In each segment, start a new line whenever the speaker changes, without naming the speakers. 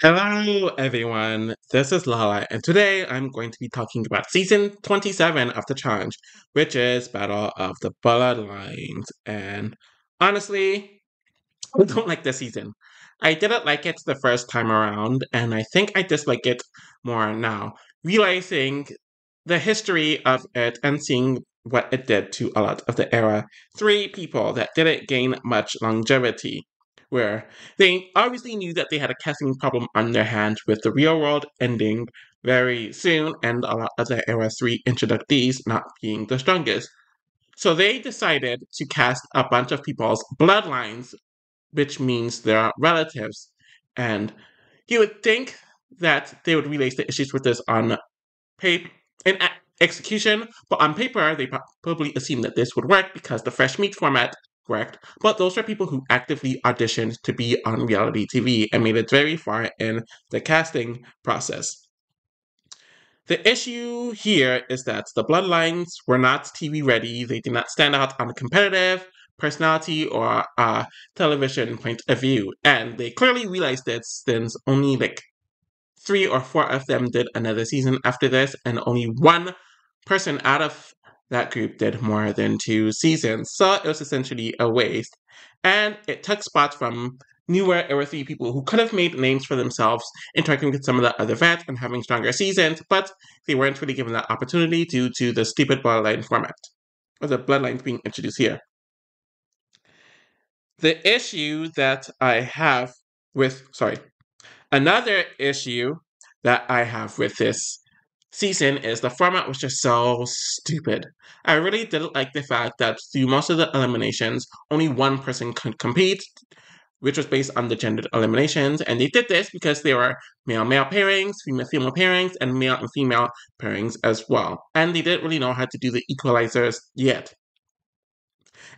Hello, everyone. This is Lala, and today I'm going to be talking about season 27 of the challenge, which is Battle of the Bloodlines. And honestly, I don't like this season. I didn't like it the first time around, and I think I dislike it more now, realizing the history of it and seeing what it did to a lot of the era. Three people that didn't gain much longevity, where they obviously knew that they had a casting problem on their hands with the real world ending very soon and a lot of the era 3 introductees not being the strongest. So they decided to cast a bunch of people's bloodlines, which means they're relatives. And you would think that they would relate the issues with this on paper in execution, but on paper they probably assumed that this would work because the fresh meat format worked. But those are people who actively auditioned to be on reality TV and made it very far in the casting process. The issue here is that the bloodlines were not TV ready. They did not stand out on a competitive, personality, or a television point of view. And they clearly realized this since only like three or four of them did another season after this, and only one person out of that group did more than two seasons. So it was essentially a waste. And it took spots from newer Era 3 people who could have made names for themselves, interacting with some of the other vets and having stronger seasons, but they weren't really given that opportunity due to the stupid bloodline format, or the bloodlines being introduced here. The issue that I have another issue that I have with this season is the format was just so stupid. I really didn't like the fact that through most of the eliminations, only one person could compete, which was based on the gendered eliminations. And they did this because there were male-male pairings, female-female pairings, and male and female pairings as well. And they didn't really know how to do the equalizers yet.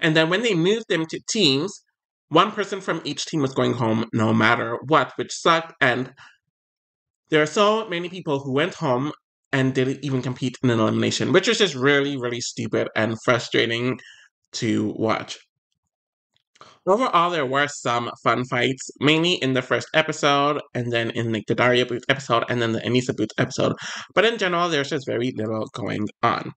And then when they moved them to teams, one person from each team was going home no matter what, which sucked. And there are so many people who went home and didn't even compete in an elimination, which was just really, really stupid and frustrating to watch. Overall, there were some fun fights, mainly in the first episode, and then in like the Daria Booth episode, and then the Anissa Booth episode. But in general, there's just very little going on.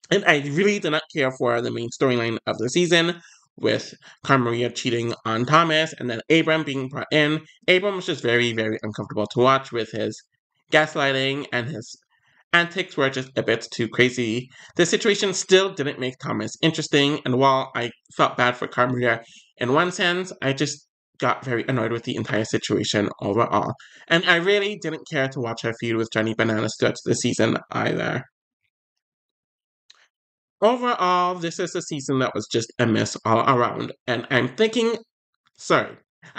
And I really did not care for the main storyline of the season, with Carmaria cheating on Thomas and then Abram being brought in. Abram was just very, very uncomfortable to watch with his gaslighting, and his antics were just a bit too crazy. The situation still didn't make Thomas interesting, and while I felt bad for Carmaria in one sense, I just got very annoyed with the entire situation overall. And I really didn't care to watch her feud with Johnny Bananas throughout the season either. Overall, this is a season that was just a mess all around, and I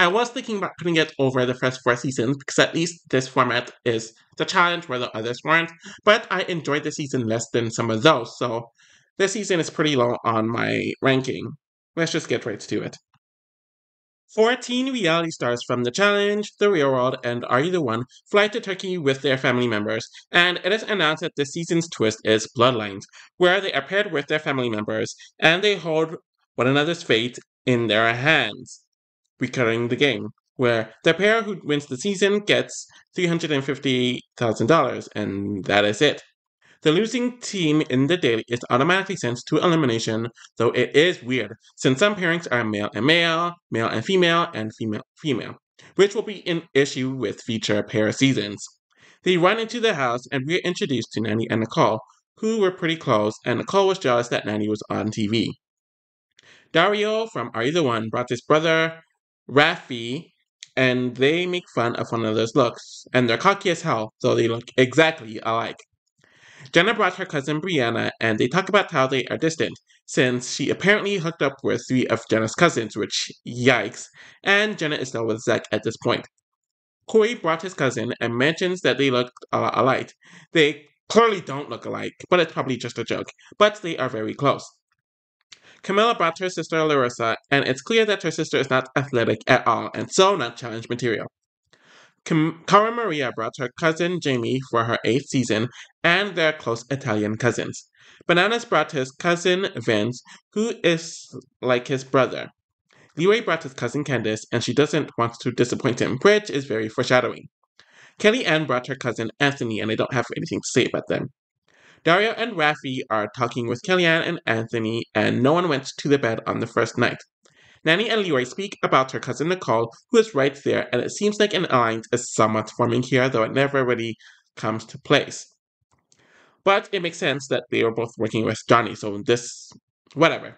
was thinking about putting it over the first four seasons because at least this format is the challenge where the others weren't, but I enjoyed the season less than some of those, so this season is pretty low on my ranking. Let's just get right to it. 14 reality stars from The Challenge, The Real World, and Are You the One fly to Turkey with their family members, and it is announced that this season's twist is Bloodlines, where they are paired with their family members and they hold one another's fate in their hands, recurring the game, where the pair who wins the season gets $350,000, and that is it. The losing team in the daily is automatically sent to elimination, though it is weird, since some pairings are male and male, male and female female, which will be an issue with future pair seasons. They run into the house and we're introduced to Nanny and Nicole, who were pretty close, and Nicole was jealous that Nanny was on TV. Dario from Are You the One brought his brother, Rafi, and they make fun of one another's looks, and they're cocky as hell, though they look exactly alike. Jenna brought her cousin Brianna, and they talk about how they are distant, since she apparently hooked up with three of Jenna's cousins, which, yikes, and Jenna is still with Zach at this point. Corey brought his cousin and mentions that they look a lot alike. They clearly don't look alike, but it's probably just a joke, but they are very close. Camilla brought her sister Larissa, and it's clear that her sister is not athletic at all, and so not challenge material. Cara Maria brought her cousin Jamie for her 8th season, and they're close Italian cousins. Bananas brought his cousin Vince, who is like his brother. Leroy brought his cousin Candace, and she doesn't want to disappoint him, which is very foreshadowing. Kellyanne brought her cousin Anthony, and I don't have anything to say about them. Dario and Raffi are talking with Kellyanne and Anthony, and no one went to the bed on the first night. Nanny and Leroy speak about her cousin Nicole, who is right there, and it seems like an alliance is somewhat forming here, though it never really comes to place. But it makes sense that they were both working with Johnny, so this, whatever.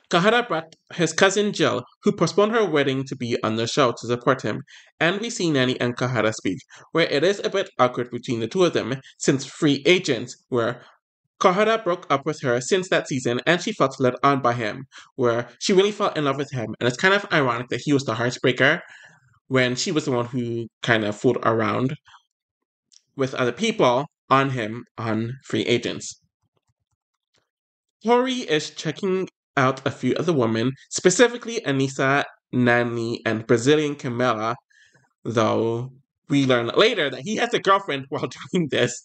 Kahara brought his cousin Jill, who postponed her wedding to be on the show to support him, and we see Nanny and Kahara speak, where it is a bit awkward between the two of them, since Free Agent, where Kahara broke up with her since that season and she felt led on by him, where she really fell in love with him, and it's kind of ironic that he was the heartbreaker when she was the one who kind of fooled around with other people on him on Free Agents. Tori is checking out a few of the women, specifically Anissa, Nani, and Brazilian Camilla, though we learn later that he has a girlfriend while doing this.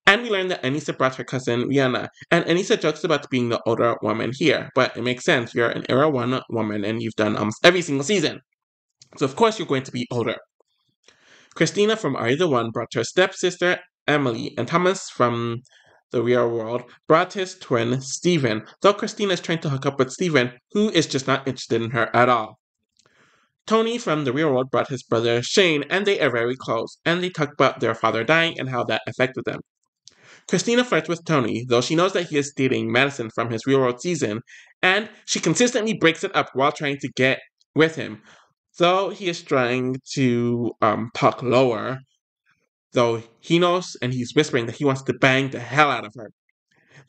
And we learn that Anissa brought her cousin Rihanna, and Anissa jokes about being the older woman here, but it makes sense. You're an Era 1 woman and you've done almost every single season. So of course you're going to be older. Christina from Are You the One brought her stepsister Emily, and Thomas from the real world brought his twin Steven, though Christina is trying to hook up with Steven, who is just not interested in her at all. Tony from the real world brought his brother Shane, and they are very close, and they talk about their father dying and how that affected them. Christina flirts with Tony, though she knows that he is dating Madison from his real world season, and she consistently breaks it up while trying to get with him, though he is trying to talk lower, though he knows and he's whispering that he wants to bang the hell out of her.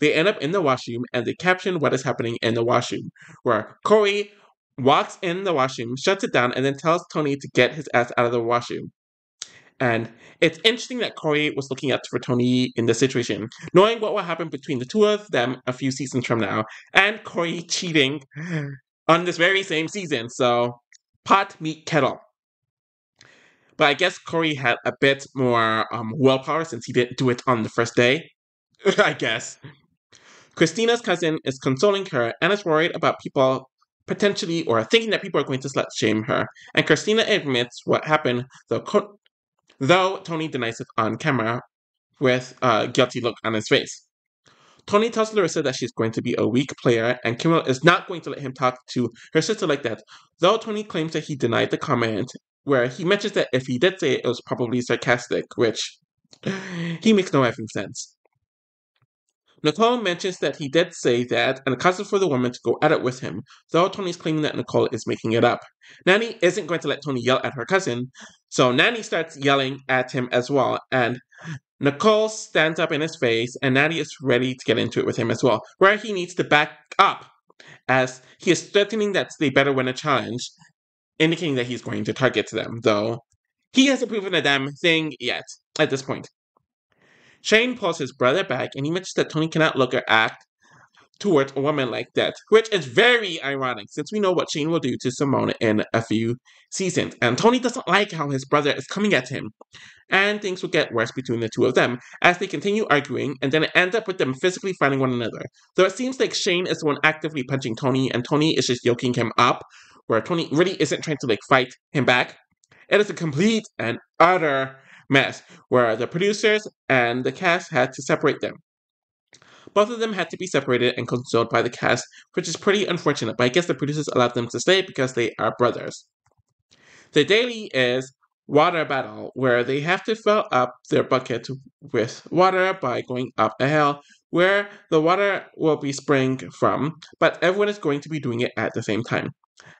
They end up in the washroom, and they caption what is happening in the washroom, where Corey walks in the washroom, shuts it down, and then tells Tony to get his ass out of the washroom. And it's interesting that Corey was looking out for Tony in this situation, knowing what will happen between the two of them a few seasons from now, and Corey cheating on this very same season. So, pot meet kettle. But I guess Corey had a bit more willpower since he didn't do it on the first day. I guess. Christina's cousin is consoling her and is worried about people potentially or thinking that people are going to slut shame her. And Christina admits what happened, though Tony denies it on camera with a guilty look on his face. Tony tells Larissa that she's going to be a weak player, and Kimmel is not going to let him talk to her sister like that, though Tony claims that he denied the comment, where he mentions that if he did say it, it was probably sarcastic, which he makes no effing sense. Nicole mentions that he did say that and causes for the woman to go at it with him, though Tony's claiming that Nicole is making it up. Nanny isn't going to let Tony yell at her cousin, so Nanny starts yelling at him as well, and Nicole stands up in his face, and Natty is ready to get into it with him as well, where he needs to back up, as he is threatening that they better win a challenge, indicating that he's going to target them, though he hasn't proven a damn thing yet at this point. Shane pulls his brother back, and he mentions that Tony cannot look or act towards a woman like that, which is very ironic, since we know what Shane will do to Simone in a few seasons, and Tony doesn't like how his brother is coming at him. And things will get worse between the two of them as they continue arguing, and then it ends up with them physically fighting one another. Though it seems like Shane is the one actively punching Tony, and Tony is just yoking him up, where Tony really isn't trying to fight him back. It is a complete and utter mess, where the producers and the cast had to separate them. Both of them had to be separated and consoled by the cast, which is pretty unfortunate, but I guess the producers allowed them to stay because they are brothers. The daily is water battle, where they have to fill up their bucket with water by going up a hill where the water will be spraying from, but everyone is going to be doing it at the same time.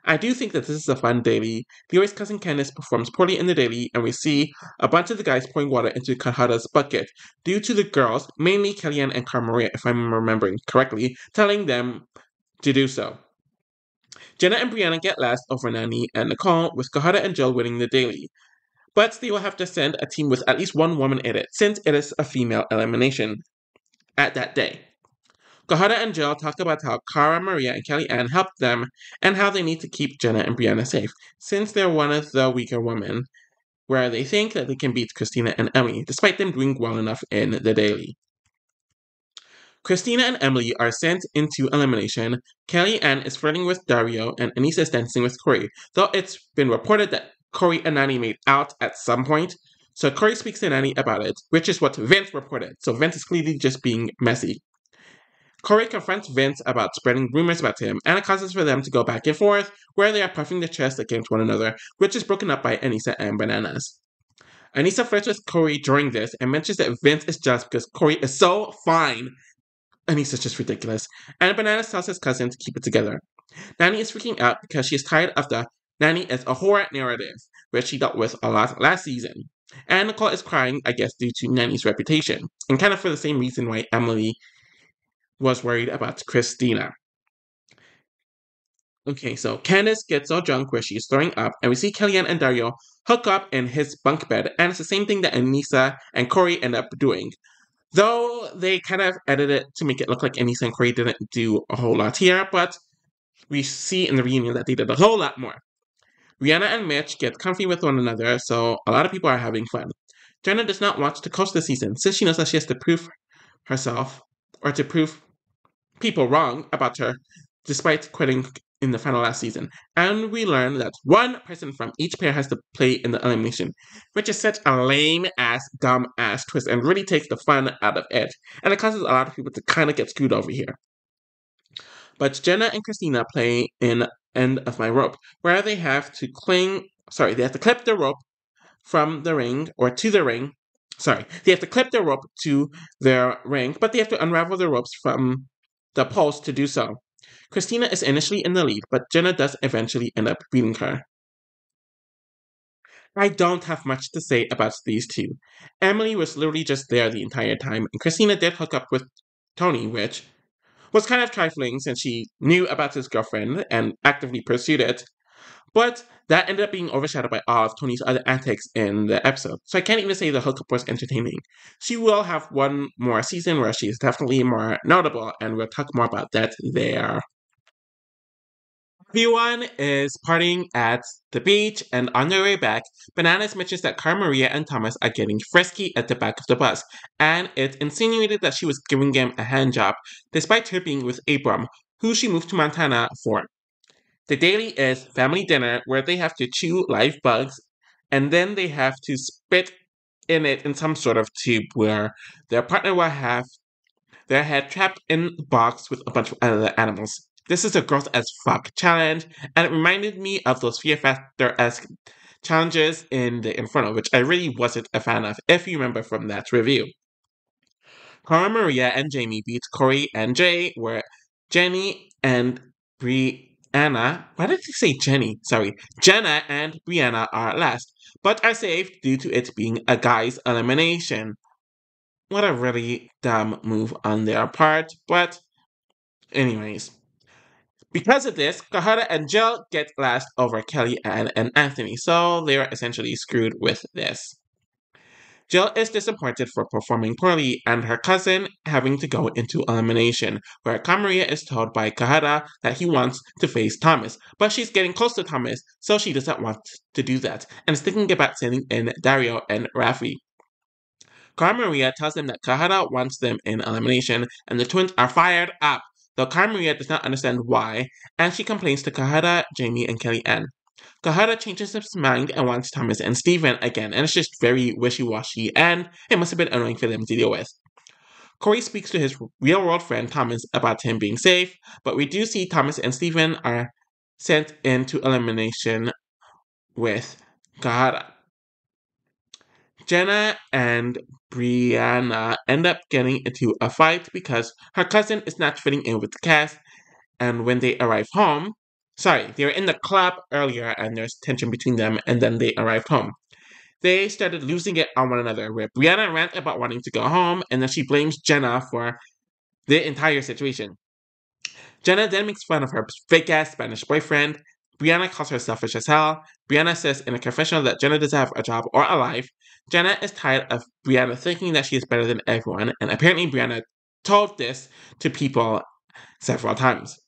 I do think that this is a fun daily. Leroy's cousin Candace performs poorly in the daily, and we see a bunch of the guys pouring water into Kahada's bucket, due to the girls, mainly Kellyanne and Carmaria, if I'm remembering correctly, telling them to do so. Jenna and Brianna get last over Nani and Nicole, with Kahada and Jill winning the daily. But they will have to send a team with at least one woman in it, since it is a female elimination at that day. Kahada and Jill talk about how Cara, Maria, and Kellyanne helped them, and how they need to keep Jenna and Brianna safe, since they're one of the weaker women, where they think that they can beat Christina and Emily, despite them doing well enough in the daily. Christina and Emily are sent into elimination. Kelly Ann is flirting with Dario, and Anissa is dancing with Corey, though it's been reported that Corey and Nany made out at some point. So Corey speaks to Nany about it, which is what Vince reported. So Vince is clearly just being messy. Corey confronts Vince about spreading rumors about him, and it causes for them to go back and forth, where they are puffing their chests against one another, which is broken up by Anissa and Bananas. Anissa flirts with Corey during this and mentions that Vince is jealous because Corey is so fine. Anissa's just ridiculous. And Bananas tells his cousin to keep it together. Nany is freaking out because she is tired of the Nany is a whore narrative, which she dealt with a lot last season. And Nicole is crying, I guess, due to Nany's reputation, and kind of for the same reason why Emily was worried about Christina. Okay, so Candace gets so drunk where she's throwing up, and we see Kellyanne and Dario hook up in his bunk bed, and it's the same thing that Anissa and Corey end up doing. Though they kind of edited it to make it look like Anissa and Corey didn't do a whole lot here, but we see in the reunion that they did a whole lot more. Rihanna and Mitch get comfy with one another, so a lot of people are having fun. Jenna does not want to coach the season, since she knows that she has to prove herself, or to prove people wrong about her, despite quitting in the final last season. And we learn that one person from each pair has to play in the elimination, which is such a lame-ass, dumb-ass twist and really takes the fun out of it. And it causes a lot of people to kind of get screwed over here. But Jenna and Christina play in End of My Rope, where they have to they have to clip the rope from the ring, or to the ring. They have to clip the rope to their ring, but they have to unravel the ropes from the post to do so. Christina is initially in the lead, but Jenna does eventually end up beating her. I don't have much to say about these two. Emily was literally just there the entire time, and Christina did hook up with Tony, which was kind of trifling since she knew about his girlfriend and actively pursued it. But that ended up being overshadowed by all of Tony's other antics in the episode. So I can't even say the hookup was entertaining. She will have one more season where she is definitely more notable, and we'll talk more about that there. Everyone is partying at the beach, and on their way back, Bananas mentions that Cara Maria and Thomas are getting frisky at the back of the bus, and it insinuated that she was giving him a handjob, despite her being with Abram, who she moved to Montana for. The daily is family dinner where they have to chew live bugs, and then they have to spit in it in some sort of tube where their partner will have their head trapped in a box with a bunch of other animals. This is a gross as fuck challenge, and it reminded me of those Fear Factor-esque challenges in the Inferno, which I really wasn't a fan of, if you remember from that review. Cara Maria and Jamie beat Corey and Jay, where Jenny and Brianna, why did they say Jenny? Sorry, Jenna and Brianna are last, but are saved due to it being a guy's elimination. What a really dumb move on their part, but anyways. Because of this, Kahara and Jill get last over Kelly, Ann, and Anthony, so they are essentially screwed with this. Jill is disappointed for performing poorly and her cousin having to go into elimination, where Kamaria is told by Kahara that he wants to face Thomas, but she's getting close to Thomas, so she doesn't want to do that, and is thinking about sending in Dario and Rafi. Kamaria tells them that Kahara wants them in elimination, and the twins are fired up, though Kamaria does not understand why, and she complains to Kahara, Jamie, and Kelly Ann. Kahara changes his mind and wants Thomas and Steven again, and it's just very wishy-washy, and it must have been annoying for them to deal with. Corey speaks to his real-world friend Thomas about him being safe, but we do see Thomas and Steven are sent into elimination with Kahara. Jenna and Brianna end up getting into a fight because her cousin is not fitting in with the cast, and when they arrive home, they were in the club earlier and there's tension between them, and then they arrived home. They started losing it on one another, where Brianna rant about wanting to go home, and then she blames Jenna for the entire situation. Jenna then makes fun of her fake-ass Spanish boyfriend. Brianna calls her selfish as hell. Brianna says in a confessional that Jenna doesn't have a job or a life. Jenna is tired of Brianna thinking that she is better than everyone, and apparently Brianna told this to people several times.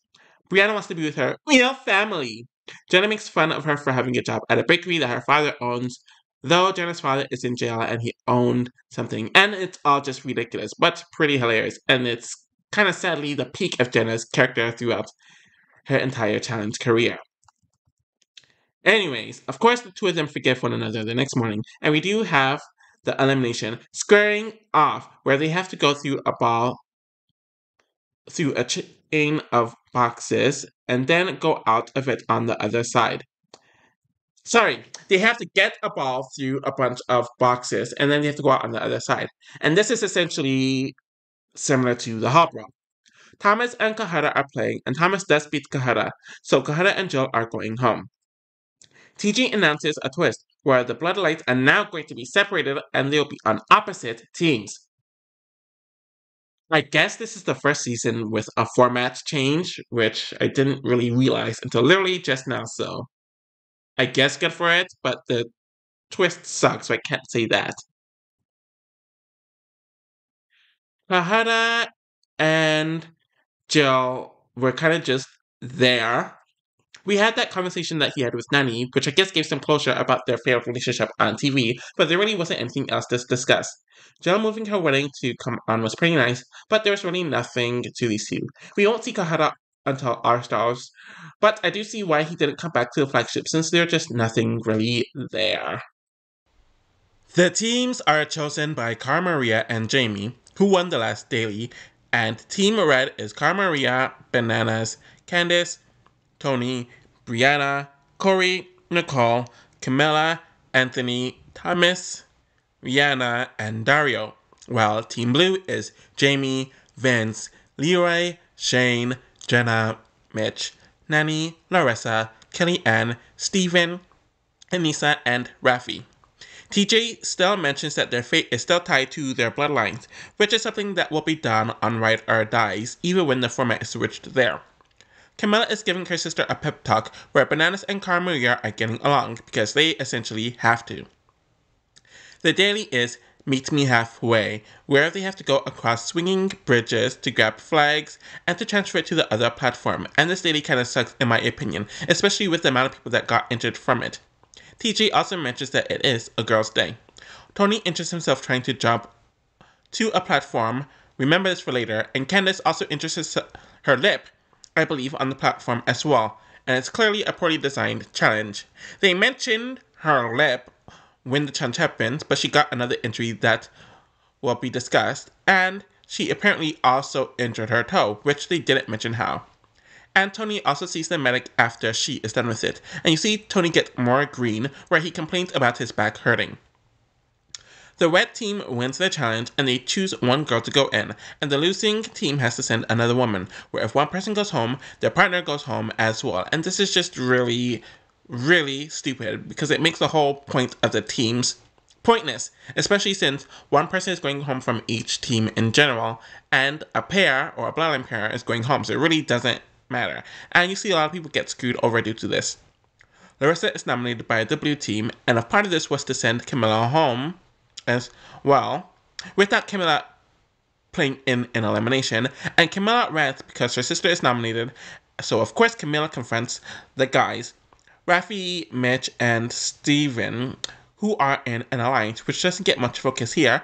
Brianna wants to be with her real family. Jenna makes fun of her for having a job at a bakery that her father owns, though Jenna's father is in jail and he owned something, and it's all just ridiculous, but pretty hilarious, and it's kind of sadly the peak of Jenna's character throughout her entire challenge career. Anyways, of course, the two of them forgive one another the next morning, and we do have the elimination squaring off, where they have to go through a ball, through a chain of boxes, and then go out of it on the other side. Sorry, they have to get a ball through a bunch of boxes, and then they have to go out on the other side. And this is essentially similar to the hop brawl. Thomas and Kahara are playing, and Thomas does beat Kahara, so Kahara and Jill are going home. TG announces a twist where the Bloodlines are now going to be separated and they'll be on opposite teams. I guess this is the first season with a format change, which I didn't really realize until literally just now, so I guess good for it, but the twist sucks, so I can't say that. Kahara and Jill were kind of just there. We had that conversation that he had with Nani, which I guess gave some closure about their failed relationship on TV, but there really wasn't anything else to discuss. Jill moving her wedding to come on was pretty nice, but there was really nothing to these two. We won't see Kahara until Our Stars, but I do see why he didn't come back to the flagship since there's just nothing really there. The teams are chosen by Cara Maria and Jamie, who won the last daily, and Team Red is Cara Maria, Bananas, Candice, Tony, Brianna, Corey, Nicole, Camilla, Anthony, Thomas, Rihanna, and Dario, while Team Blue is Jamie, Vince, Leroy, Shane, Jenna, Mitch, Nani, Larissa, Kellyanne, Steven, Anissa, and Rafi. TJ still mentions that their fate is still tied to their bloodlines, which is something that will be done on Ride or Dies, even when the format is switched there. Camilla is giving her sister a pep talk where Bananas and Cara Maria are getting along because they essentially have to. The daily is Meet Me Halfway, where they have to go across swinging bridges to grab flags and to transfer it to the other platform, and this daily kind of sucks in my opinion, especially with the amount of people that got injured from it. TJ also mentions that it is a girl's day. Tony injures himself trying to jump to a platform, remember this for later, and Candice also injures her lip, I believe, on the platform as well, and it's clearly a poorly designed challenge. They mentioned her lip when the challenge happened, but she got another injury that will be discussed, and she apparently also injured her toe, which they didn't mention how. And Tony also sees the medic after she is done with it, and you see Tony get more green, where he complains about his back hurting. The red team wins the challenge, and they choose one girl to go in, and the losing team has to send another woman, where if one person goes home, their partner goes home as well, and this is just really, really stupid, because it makes the whole point of the teams pointless, especially since one person is going home from each team in general, and a pair, or a bloodline pair, is going home, so it really doesn't matter. And you see a lot of people get screwed over due to this. Larissa is nominated by the blue team, and a part of this was to send Camilla home as well, without Camilla playing in an elimination, and Camilla rants because her sister is nominated, so of course Camilla confronts the guys, Rafi, Mitch, and Steven, who are in an alliance, which doesn't get much focus here,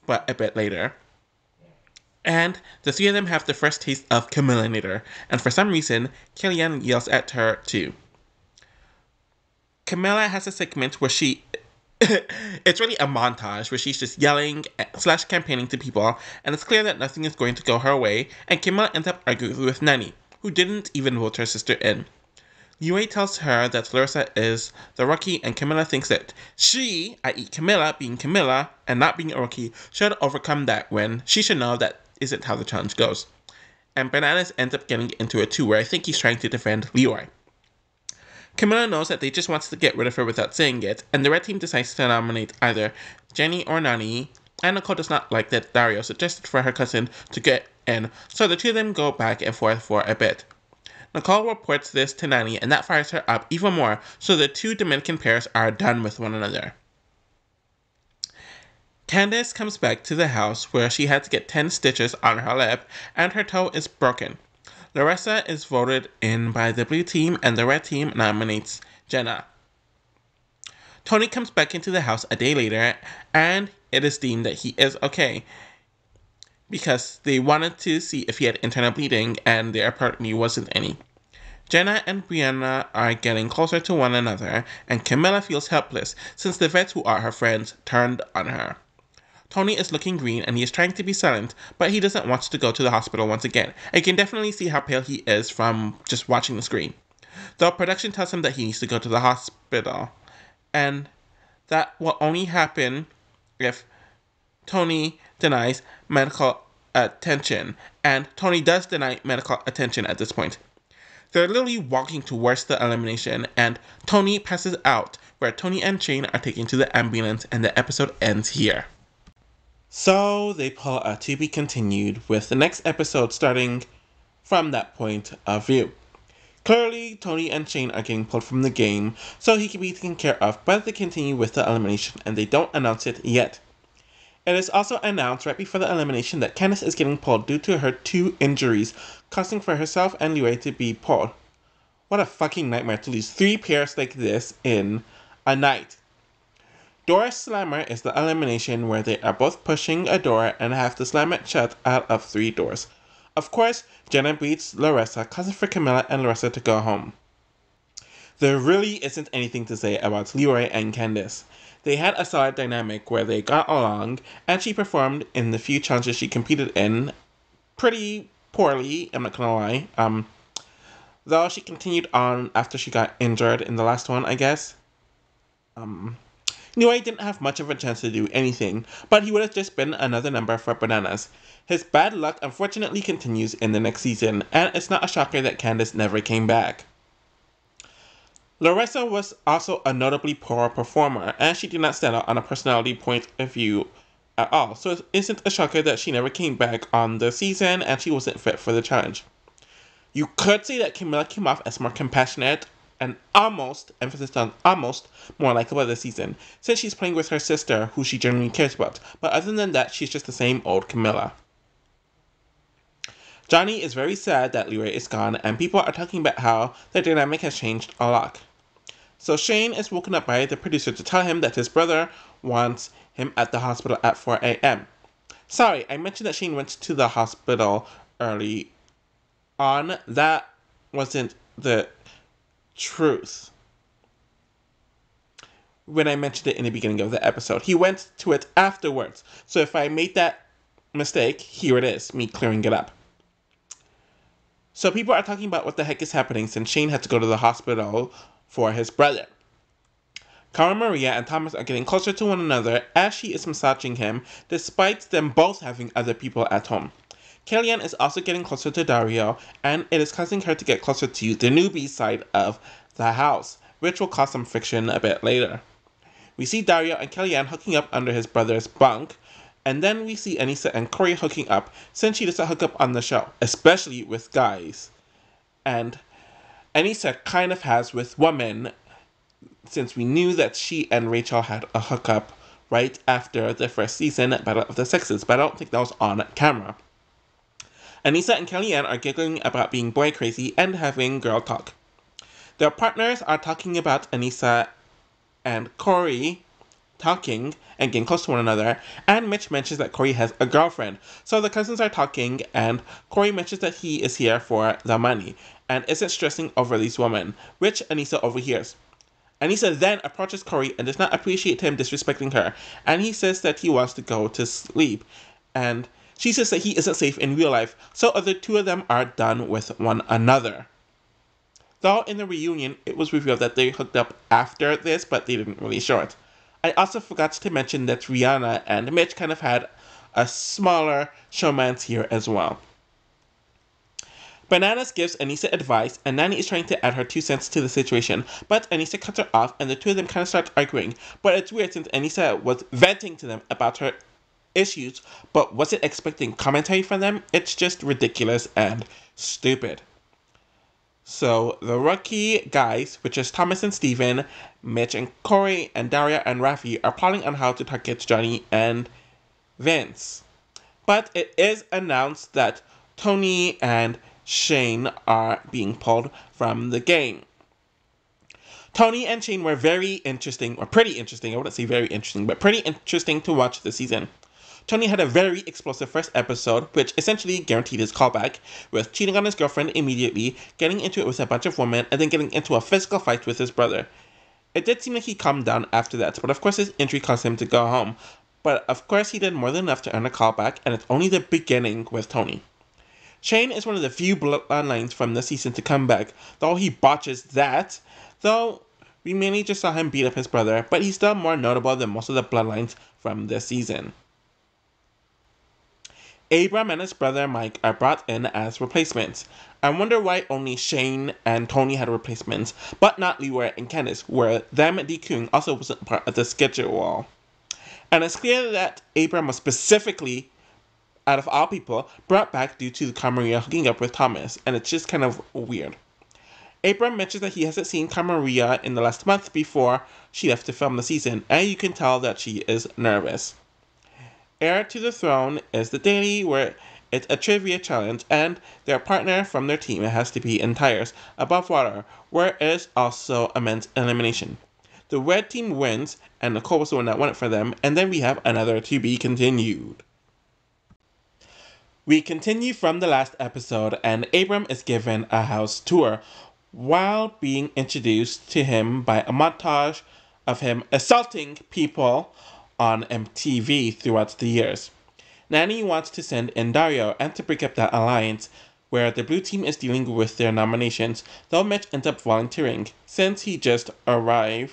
but a bit later. And the three of them have the first taste of Camillinator, and for some reason, Kellyanne yells at her too. Camilla has a segment where she it's really a montage where she's just yelling / campaigning to people, and it's clear that nothing is going to go her way, and Camilla ends up arguing with Nani, who didn't even vote her sister in. Yue tells her that Larissa is the rookie, and Camilla thinks that she, i.e. Camilla, being Camilla and not being a rookie, should overcome that when she should know that isn't how the challenge goes. And Bananas ends up getting into it too, where I think he's trying to defend Leroy. Camilla knows that they just wants to get rid of her without saying it, and the red team decides to nominate either Jenny or Nani, and Nicole does not like that Dario suggested for her cousin to get in, so the two of them go back and forth for a bit. Nicole reports this to Nani, and that fires her up even more, so the two Dominican pairs are done with one another. Candice comes back to the house where she had to get 10 stitches on her lip, and her toe is broken. Larissa is voted in by the blue team, and the red team nominates Jenna. Tony comes back into the house a day later, and it is deemed that he is okay. because they wanted to see if he had internal bleeding, and there apparently wasn't any. Jenna and Brianna are getting closer to one another, and Camilla feels helpless since the vets who are her friends turned on her. Tony is looking green and he is trying to be silent, but he doesn't want to go to the hospital once again. I can definitely see how pale he is from just watching the screen. Though production tells him that he needs to go to the hospital, and that will only happen if Tony denies medical attention, and Tony does deny medical attention at this point. They're literally walking towards the elimination, and Tony passes out, where Tony and Shane are taken to the ambulance, and the episode ends here. So they pull a to be continued, with the next episode starting from that point of view. Clearly, Tony and Shane are getting pulled from the game, so he can be taken care of, but they continue with the elimination, and they don't announce it yet. It is also announced right before the elimination that Candice is getting pulled due to her 2 injuries, causing for herself and Leroy to be pulled. What a fucking nightmare to lose 3 pairs like this in a night. Door Slammer is the elimination where they are both pushing a door and have to slam it shut out of 3 doors. Of course, Jenna beats Larissa, causing for Camilla and Larissa to go home. There really isn't anything to say about Leroy and Candice. They had a solid dynamic where they got along, and she performed in the few challenges she competed in pretty poorly, I'm not gonna lie. Though she continued on after she got injured in the last one, I guess. Leroy didn't have much of a chance to do anything, but he would have just been another number for Bananas. His bad luck unfortunately continues in the next season, and it's not a shocker that Candice never came back. Larissa was also a notably poor performer, and she did not stand out on a personality point of view at all, so it isn't a shocker that she never came back on the season and she wasn't fit for the challenge. You could say that Camilla came off as more compassionate and almost, emphasis on almost, more likable this season, since she's playing with her sister, who she genuinely cares about, but other than that, she's just the same old Camilla. Johnny is very sad that Leroy is gone, and people are talking about how the dynamic has changed a lot. So Shane is woken up by the producer to tell him that his brother wants him at the hospital at 4 a.m. Sorry, I mentioned that Shane went to the hospital early on. That wasn't the truth when I mentioned it in the beginning of the episode. He went to it afterwards. So if I made that mistake, here it is, me clearing it up. So people are talking about what the heck is happening since Shane had to go to the hospital for his brother. Cara Maria and Thomas are getting closer to one another as she is massaging him, despite them both having other people at home. Kellyanne is also getting closer to Dario, and it is causing her to get closer to the newbie side of the house, which will cause some friction a bit later. We see Dario and Kellyanne hooking up under his brother's bunk, and then we see Anissa and Corey hooking up, since she doesn't hook up on the show, especially with guys. And Anissa kind of has with women, since we knew that she and Rachel had a hookup right after the first season, Battle of the Sexes, but I don't think that was on camera. Anissa and Kellyanne are giggling about being boy crazy and having girl talk. Their partners are talking about Anissa and Corey talking and getting close to one another, and Mitch mentions that Corey has a girlfriend. So the cousins are talking, and Corey mentions that he is here for the money and isn't stressing over these women, which Anissa overhears. Anissa then approaches Corey and does not appreciate him disrespecting her, and he says that he wants to go to sleep, and she says that he isn't safe in real life, so the 2 of them are done with one another. Though in the reunion, it was revealed that they hooked up after this, but they didn't really show it. I also forgot to mention that Rihanna and Mitch kind of had a smaller showmance here as well. Bananas gives Anissa advice, and Nani is trying to add her 2 cents to the situation, but Anissa cuts her off, and the 2 of them kind of start arguing. But it's weird since Anissa was venting to them about her issues, but wasn't expecting commentary from them. It's just ridiculous and stupid. So the rookie guys, which is Thomas and Steven, Mitch and Corey, and Daria and Rafi, are plotting on how to target Johnny and Vince. But it is announced that Tony and Shane are being pulled from the game. Tony and Shane were very interesting, or pretty interesting. I wouldn't say very interesting, but pretty interesting to watch this season. Tony had a very explosive first episode, which essentially guaranteed his callback, with cheating on his girlfriend immediately, getting into it with a bunch of women, and then getting into a physical fight with his brother. It did seem like he calmed down after that, but of course his injury caused him to go home. But of course he did more than enough to earn a callback, and it's only the beginning with Tony. Shane is one of the few Bloodlines from this season to come back, though he botches that, though we mainly just saw him beat up his brother, but he's still more notable than most of the Bloodlines from this season. Abram and his brother Mike are brought in as replacements. I wonder why only Shane and Tony had replacements, but not Leroy and Candice, where them DQing also wasn't part of the schedule. And it's clear that Abram was specifically, out of all people, brought back due to the Camaria hooking up with Thomas, and it's just kind of weird. Abram mentions that he hasn't seen Camaria in the last month before she left to film the season, and you can tell that she is nervous. Heir to the Throne is the daily, where it's a trivia challenge, and their partner from their team has to be in tires above water, where it is also a men's elimination. The red team wins, and Nicole was the one that won it for them, and then we have another to be continued. We continue from the last episode, and Abram is given a house tour, while being introduced to him by a montage of him assaulting people on MTV throughout the years. Nanny wants to send in Dario and to break up that alliance, where the blue team is dealing with their nominations, though Mitch ends up volunteering, since he just arrived.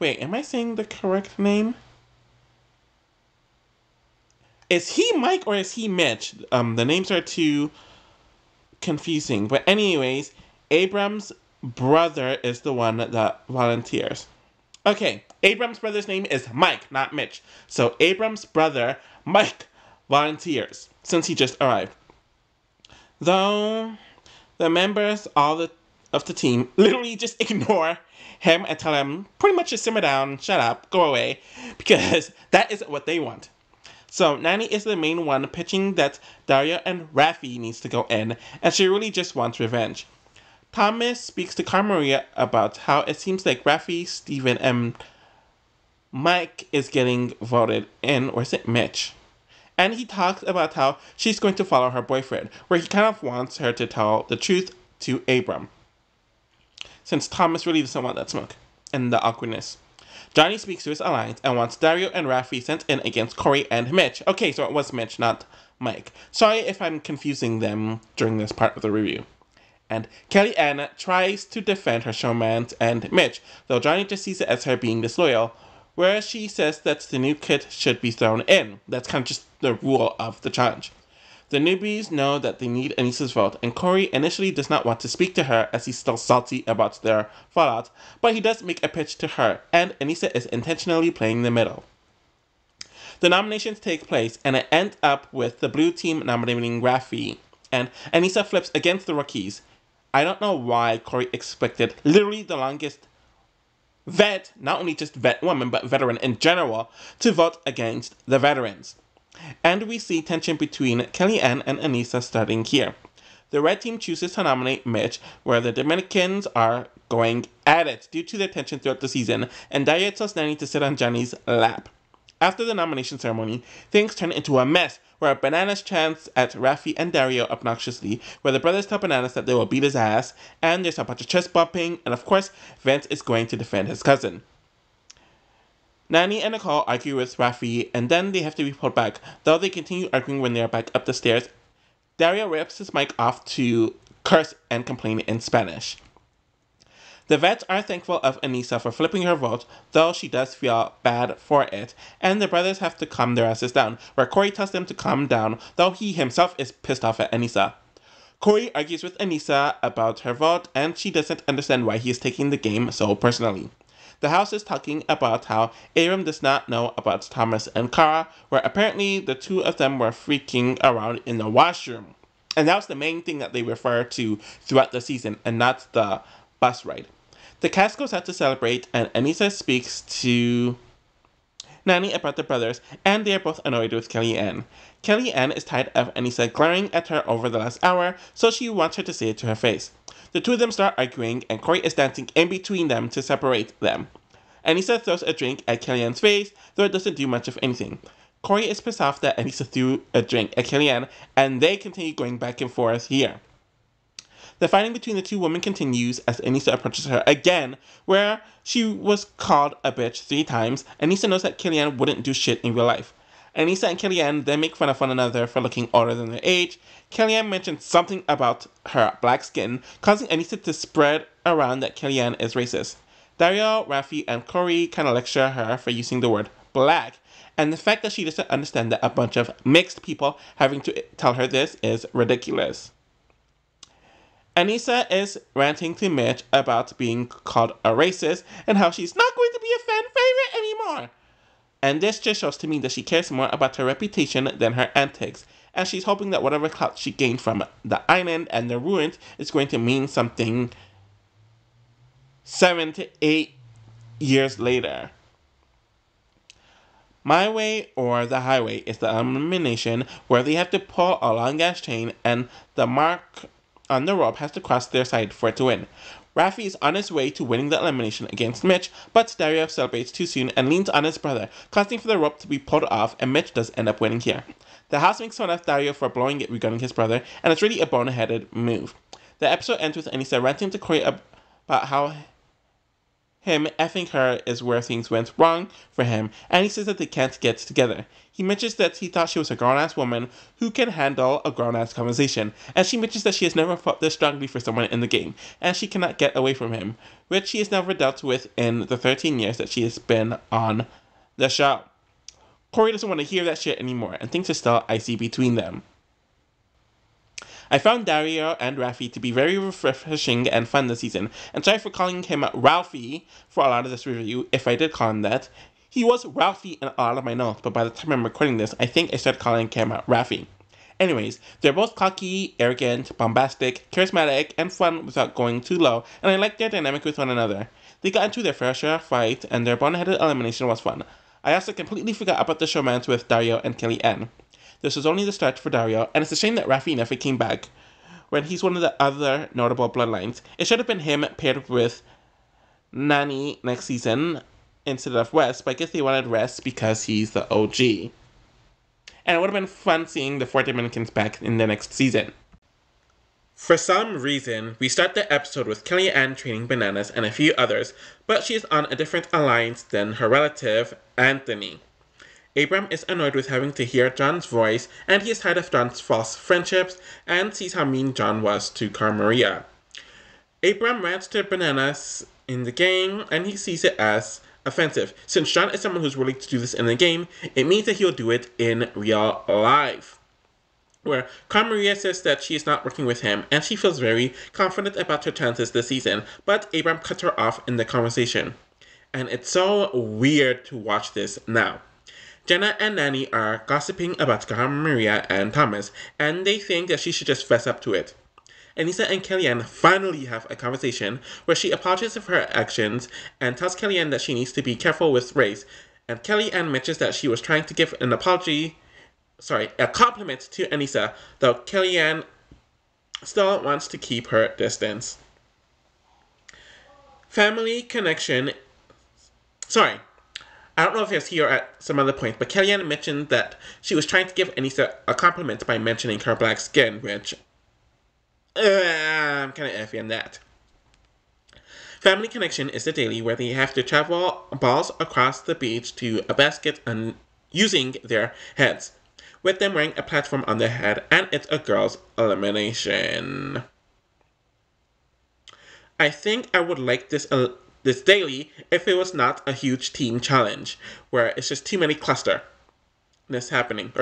Wait, am I saying the correct name? Is he Mike or is he Mitch? The names are too confusing. But anyways, Abram's brother is the one that volunteers. Okay, Abram's brother's name is Mike, not Mitch. So Abram's brother, Mike, volunteers, since he just arrived. Though the members of the team literally just ignore him and tell him pretty much just simmer down, shut up, go away, because that isn't what they want. So Nanny is the main one pitching that Daria and Raffi needs to go in, and she really just wants revenge. Thomas speaks to Carmaria about how it seems like Raffi, Steven, and Mike is getting voted in, or is it Mitch? And he talks about how she's going to follow her boyfriend, where he kind of wants her to tell the truth to Abram, since Thomas really doesn't want that smoke and the awkwardness. Johnny speaks to his alliance and wants Dario and Raffi sent in against Corey and Mitch. Okay, so it was Mitch, not Mike. Sorry if I'm confusing them during this part of the review. And Kellyanne tries to defend her showman and Mitch, though Johnny just sees it as her being disloyal, where she says that the new kid should be thrown in. That's kind of just the rule of the challenge. The newbies know that they need Anissa's vote, and Corey initially does not want to speak to her as he's still salty about their fallout, but he does make a pitch to her, and Anissa is intentionally playing the middle. The nominations take place, and it ends up with the blue team nominating Raffi, and Anissa flips against the rookies. I don't know why Corey expected literally the longest vet, not only just vet woman, but veteran in general, to vote against the veterans. And we see tension between Kellyanne and Anissa starting here. The red team chooses to nominate Mitch, where the Dominicans are going at it due to their tension throughout the season, and Daria tells Nanny to sit on Johnny's lap. After the nomination ceremony, things turn into a mess, where Bananas chants at Raffi and Dario obnoxiously, where the brothers tell Bananas that they will beat his ass, and there's a bunch of chest bumping, and of course, Vince is going to defend his cousin. Nanny and Nicole argue with Raffi, and then they have to be pulled back, though they continue arguing when they are back up the stairs. Dario rips his mic off to curse and complain in Spanish. The vets are thankful of Anissa for flipping her vote, though she does feel bad for it, and the brothers have to calm their asses down, where Corey tells them to calm down, though he himself is pissed off at Anissa. Corey argues with Anissa about her vote, and she doesn't understand why he is taking the game so personally. The house is talking about how Abram does not know about Thomas and Kara, where apparently the two of them were freaking around in the washroom. And that was the main thing that they refer to throughout the season, and not the bus ride. The cast goes out to celebrate, and Anissa speaks to Nanny about the brothers, and they are both annoyed with Kellyanne. Kellyanne is tired of Anissa glaring at her over the last hour, so she wants her to say it to her face. The two of them start arguing, and Corey is dancing in between them to separate them. Anissa throws a drink at Kellyanne's face, though it doesn't do much of anything. Corey is pissed off that Anissa threw a drink at Kellyanne, and they continue going back and forth here. The fighting between the two women continues as Anissa approaches her again, where she was called a bitch 3 times. Anissa knows that Kellyanne wouldn't do shit in real life. Anissa and Kellyanne then make fun of one another for looking older than their age. Kellyanne mentions something about her black skin, causing Anissa to spread around that Kellyanne is racist. Dario, Rafi, and Corey kind of lecture her for using the word black, and the fact that she doesn't understand that a bunch of mixed people having to tell her this is ridiculous. Anissa is ranting to Mitch about being called a racist and how she's not going to be a fan favorite anymore. And this just shows to me that she cares more about her reputation than her antics, and she's hoping that whatever clout she gained from the island and the ruins is going to mean something 7 to 8 years later. My Way or the Highway is the elimination where they have to pull a long ass chain and the mark on the rope has to cross their side for it to win. Rafi is on his way to winning the elimination against Mitch, but Dario celebrates too soon and leans on his brother, causing for the rope to be pulled off, and Mitch does end up winning here. The house makes fun of Dario for blowing it regarding his brother, and it's really a boneheaded move. The episode ends with Anissa ranting to Corey about how him effing her is where things went wrong for him, and he says that they can't get together. He mentions that he thought she was a grown-ass woman who can handle a grown-ass conversation, and she mentions that she has never fought this strongly for someone in the game, and she cannot get away from him, which she has never dealt with in the 13 years that she has been on the show. Corey doesn't want to hear that shit anymore, and things are still icy between them. I found Dario and Rafi to be very refreshing and fun this season, and sorry for calling him Ralphie for a lot of this review, if I did call him that. He was Ralphie in a lot of my notes, but by the time I'm recording this, I think I started calling him Rafi. Anyways, they're both cocky, arrogant, bombastic, charismatic, and fun without going too low, and I like their dynamic with one another. They got into their fair share fight, and their boneheaded elimination was fun. I also completely forgot about the showmance with Dario and Kellyanne. This was only the start for Dario, and it's a shame that Rafi never came back when he's one of the other notable bloodlines. It should have been him paired with Nany next season instead of Wes, but I guess they wanted Wes because he's the OG. And it would have been fun seeing the 4 Dominicans back in the next season. For some reason, we start the episode with Kellyanne training Bananas and a few others, but she is on a different alliance than her relative, Anthony. Abram is annoyed with having to hear John's voice, and he is tired of John's false friendships, and sees how mean John was to Carmaria. Abram rants to Bananas in the game, and he sees it as offensive. Since John is someone who's willing to do this in the game, it means that he'll do it in real life. Where Carmaria says that she is not working with him, and she feels very confident about her chances this season, but Abram cuts her off in the conversation. And it's so weird to watch this now. Jenna and Nany are gossiping about Maria and Thomas, and they think that she should just fess up to it. Anissa and Kellyanne finally have a conversation where she apologizes for her actions and tells Kellyanne that she needs to be careful with race, and Kellyanne mentions that she was trying to give a compliment to Anissa, though Kellyanne still wants to keep her distance. Family connection. I don't know if it's here or at some other point, but Kellyanne mentioned that she was trying to give Anissa a compliment by mentioning her black skin, which I'm kind of iffy on that. Family Connection is the daily where they have to travel balls across the beach to a basket using their heads, with them wearing a platform on their head, and it's a girls' elimination. I think I would like this daily if it was not a huge team challenge, where it's just too much clusterness happening.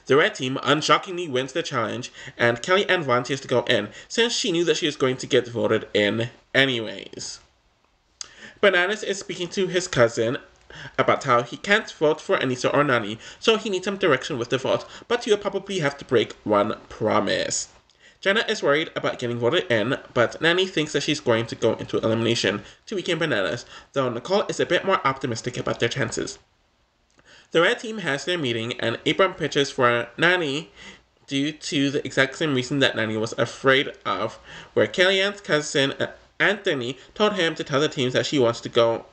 The red team unshockingly wins the challenge, and Kellyanne volunteers to go in, since she knew that she was going to get voted in anyways. Bananas is speaking to his cousin about how he can't vote for Anissa or Nany, so he needs some direction with the vote, but he'll probably have to break one promise. Jenna is worried about getting voted in, but Nany thinks that she's going to go into elimination to weaken Bananas, though Nicole is a bit more optimistic about their chances. The red team has their meeting, and Abram pitches for Nany due to the exact same reason that Nany was afraid of, where Kellyanne's cousin Anthony told him to tell the teams that she wants to go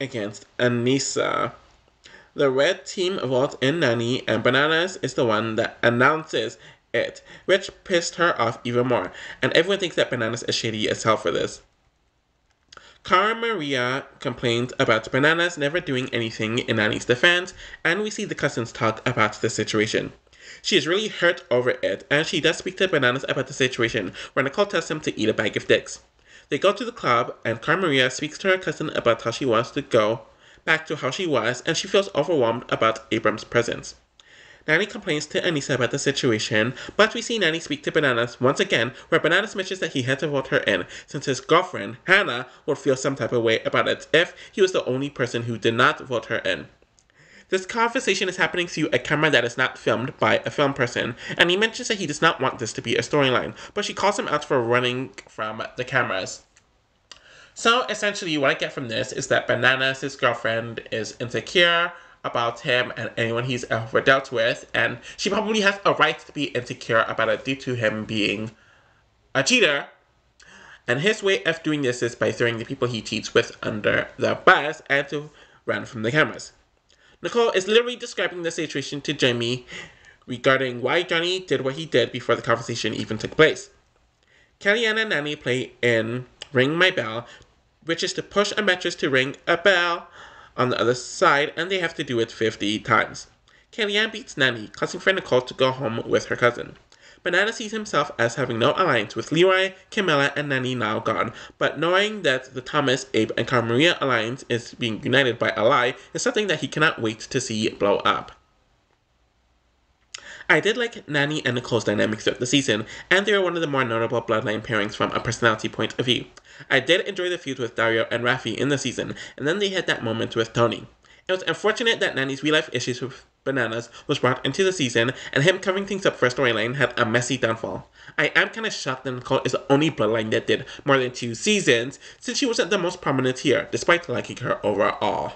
against Anissa. The red team votes in Nani, and Bananas is the one that announces it, which pissed her off even more, and everyone thinks that Bananas is shady as hell for this. Cara Maria complains about Bananas never doing anything in Nani's defense, and we see the cousins talk about the situation. She is really hurt over it, and she does speak to Bananas about the situation, where Nicole tells him to eat a bag of dicks. They go to the club, and Cara Maria speaks to her cousin about how she wants to go back to how she was, and she feels overwhelmed about Abram's presence. Nani complains to Anissa about the situation, but we see Nani speak to Bananas once again, where Bananas mentions that he had to vote her in, since his girlfriend, Hannah, would feel some type of way about it if he was the only person who did not vote her in. This conversation is happening through a camera that is not filmed by a film person, and he mentions that he does not want this to be a storyline, but she calls him out for running from the cameras. So essentially what I get from this is that Bananas, his girlfriend, is insecure about him and anyone he's ever dealt with, and she probably has a right to be insecure about it due to him being a cheater. And his way of doing this is by throwing the people he cheats with under the bus and to run from the cameras. Nicole is literally describing the situation to Jamie regarding why Johnny did what he did before the conversation even took place. Kellyanne and Nani play in Ring My Bell, which is to push a mattress to ring a bell on the other side, and they have to do it 50 times. Kellyanne beats Nani, causing for Nicole to go home with her cousin. Banana sees himself as having no alliance with Leroy, Camilla, and Nani now gone, but knowing that the Thomas, Abe, and Cara Maria alliance is being united by a lie is something that he cannot wait to see blow up. I did like Nani and Nicole's dynamics throughout the season, and they are one of the more notable Bloodline pairings from a personality point of view. I did enjoy the feud with Dario and Rafi in the season, and then they had that moment with Tony. It was unfortunate that Nani's real-life issues with Bananas was brought into the season, and him covering things up for a storyline had a messy downfall. I am kind of shocked that Nicole is the only Bloodline that did more than 2 seasons, since she wasn't the most prominent here, despite liking her overall.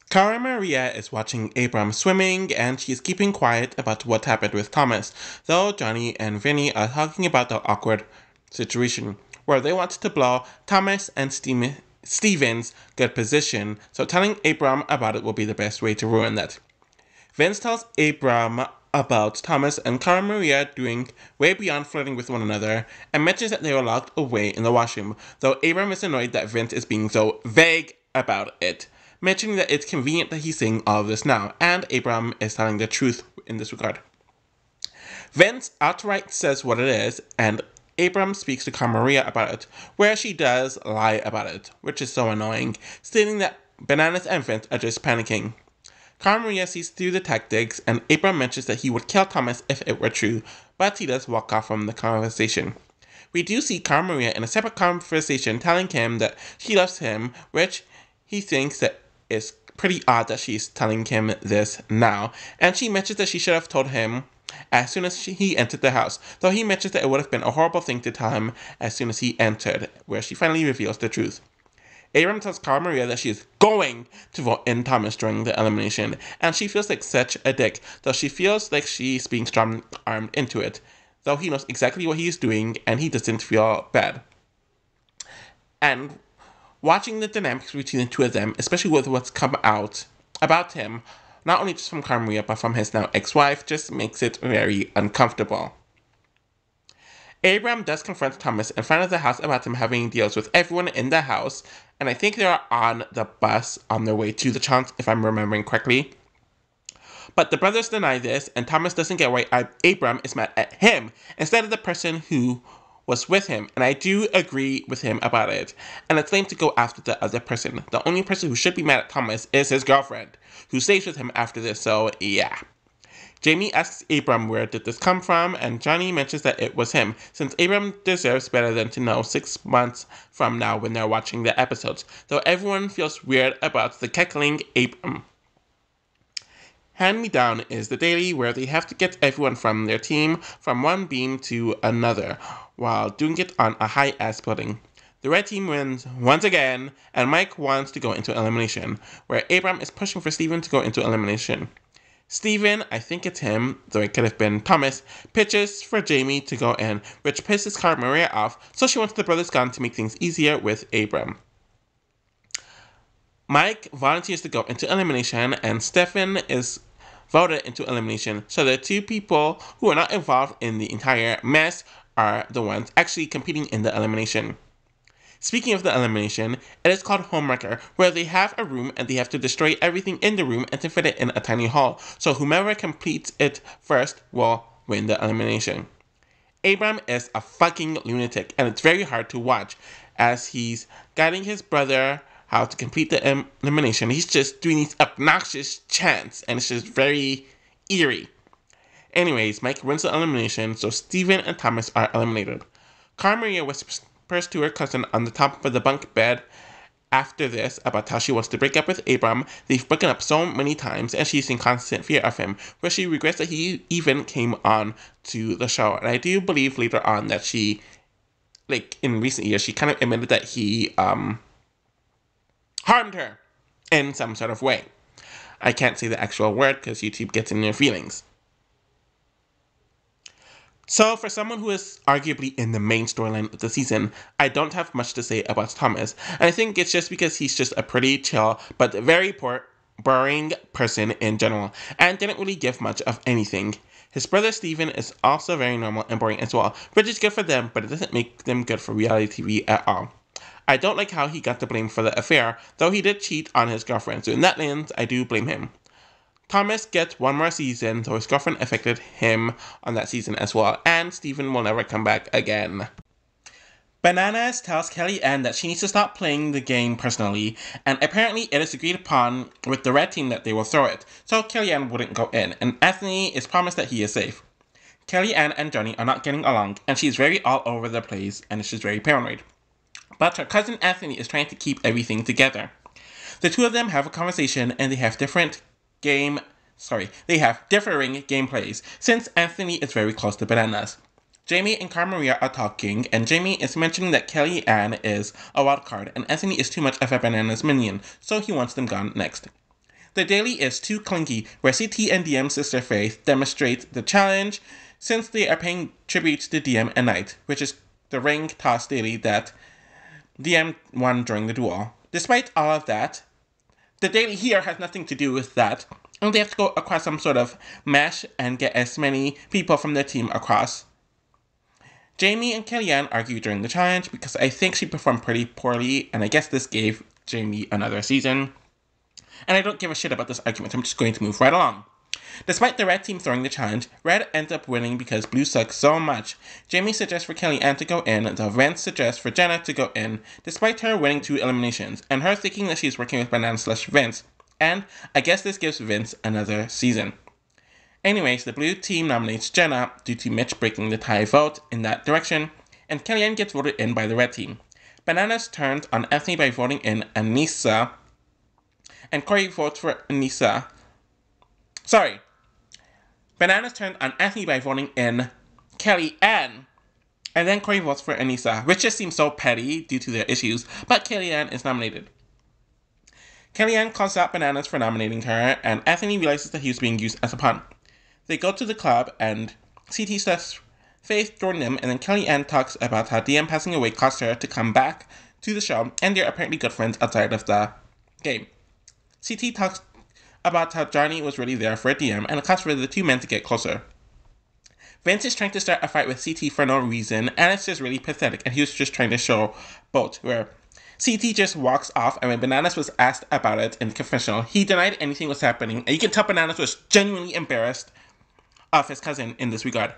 Cara Maria is watching Abram swimming, and she is keeping quiet about what happened with Thomas, though Johnny and Vinny are talking about the awkward situation, where they want to blow Thomas and Steven's good position, so telling Abram about it will be the best way to ruin that. Vince tells Abram about Thomas and Cara Maria doing way beyond flirting with one another, and mentions that they were locked away in the washroom, though Abram is annoyed that Vince is being so vague about it, mentioning that it's convenient that he's saying all of this now, and Abram is telling the truth in this regard. Vince outright says what it is, and Abram speaks to Cara Maria about it, where she does lie about it, which is so annoying, stating that Bananas and Vince are just panicking. Cara Maria sees through the tactics, and Abram mentions that he would kill Thomas if it were true, but he does walk off from the conversation. We do see Cara Maria in a separate conversation telling him that she loves him, which he thinks that is pretty odd that she's telling him this now, and she mentions that she should have told him as soon as he entered the house, though he mentions that it would have been a horrible thing to tell him as soon as he entered, where she finally reveals the truth. Abram tells Cara Maria that she is going to vote in Thomas during the elimination, and she feels like such a dick, though she feels like she's being strong-armed into it, though he knows exactly what he is doing, and he doesn't feel bad. And watching the dynamics between the two of them, especially with what's come out about him, not only just from Cara Maria, but from his now ex-wife, just makes it very uncomfortable. Abram does confront Thomas in front of the house about him having deals with everyone in the house, and I think they are on the bus on their way to the chance, if I'm remembering correctly. But the brothers deny this, and Thomas doesn't get why Abram is mad at him instead of the person who was with him, and I do agree with him about it, and it's lame to go after the other person. The only person who should be mad at Thomas is his girlfriend, who stays with him after this, so yeah. Jamie asks Abram where did this come from, and Johnny mentions that it was him, since Abram deserves better than to know 6 months from now when they're watching the episodes, though everyone feels weird about the cackling Abram. Hand Me Down is the daily where they have to get everyone from their team from one beam to another, while doing it on a high-ass building. The red team wins once again, and Mike wants to go into elimination, where Abram is pushing for Steven to go into elimination. Steven, I think it's him, though it could have been Thomas, pitches for Jamie to go in, which pisses Cara Maria off, so she wants the brothers gone to make things easier with Abram. Mike volunteers to go into elimination, and Stefan is voted into elimination. So the two people who are not involved in the entire mess are the ones actually competing in the elimination. Speaking of the elimination, it is called Homewrecker, where they have a room and they have to destroy everything in the room and to fit it in a tiny hall. So whomever completes it first will win the elimination. Abram is a fucking lunatic, and it's very hard to watch as he's guiding his brother how to complete the elimination. He's just doing these obnoxious chants, and it's just very eerie. Anyways, Mike wins the elimination, so Steven and Thomas are eliminated. Cara Maria whispers to her cousin on the top of the bunk bed after this about how she wants to break up with Abram. They've broken up so many times, and she's in constant fear of him, where she regrets that he even came on to the show. And I do believe later on that she, like in recent years, she kind of admitted that he harmed her in some sort of way. I can't say the actual word because YouTube gets in your feelings. So, for someone who is arguably in the main storyline of the season, I don't have much to say about Thomas, and I think it's just because he's just a pretty chill but very boring person in general, and didn't really give much of anything. His brother Steven is also very normal and boring as well, which is good for them, but it doesn't make them good for reality TV at all. I don't like how he got the blame for the affair, though he did cheat on his girlfriend, so in that lens, I do blame him. Thomas gets one more season, though his girlfriend affected him on that season as well, and Steven will never come back again. Bananas tells Kellyanne that she needs to stop playing the game personally, and apparently it is agreed upon with the red team that they will throw it, so Kellyanne wouldn't go in, and Anthony is promised that he is safe. Kellyanne and Johnny are not getting along, and she's very all over the place, and she's very paranoid. But her cousin Anthony is trying to keep everything together. The two of them have a conversation, and they have differing gameplays, since Anthony is very close to Bananas. Jamie and Cara Maria are talking, and Jamie is mentioning that Kellyanne is a wild card, and Anthony is too much of a Bananas minion, so he wants them gone next. The daily is too clinky, where CT and DM's sister Faith demonstrate the challenge, since they are paying tribute to DM and Knight, which is the ring toss daily that DM won during the duel. Despite all of that, the daily here has nothing to do with that, and they have to go across some sort of mesh and get as many people from their team across. Jamie and Kellyanne argue during the challenge because I think she performed pretty poorly, and I guess this gave Jamie another season. And I don't give a shit about this argument, I'm just going to move right along. Despite the red team throwing the challenge, red ends up winning because blue sucks so much. Jamie suggests for Kellyanne to go in, though Vince suggests for Jenna to go in, despite her winning 2 eliminations, and her thinking that she's working with Banana/Vince, and I guess this gives Vince another season. Anyways, the blue team nominates Jenna due to Mitch breaking the tie vote in that direction, and Kellyanne gets voted in by the red team. Bananas turns on Anthony by voting in Anissa, and Corey votes for Anissa. Bananas turned on Anthony by voting in Kellyanne, and then Corey votes for Anissa, which just seems so petty due to their issues, but Kellyanne is nominated. Kellyanne calls out Bananas for nominating her, and Anthony realizes that he was being used as a pawn. They go to the club, and CT says Faith joined them, and then Kellyanne talks about how DM passing away caused her to come back to the show, and they're apparently good friends outside of the game. CT talks about how Johnny was really there for a DM, and it caused for the two men to get closer. Vince is trying to start a fight with CT for no reason, and it's just really pathetic, and he was just trying to show both, where CT just walks off, and when Bananas was asked about it in the confessional, he denied anything was happening, and you can tell Bananas was genuinely embarrassed of his cousin in this regard.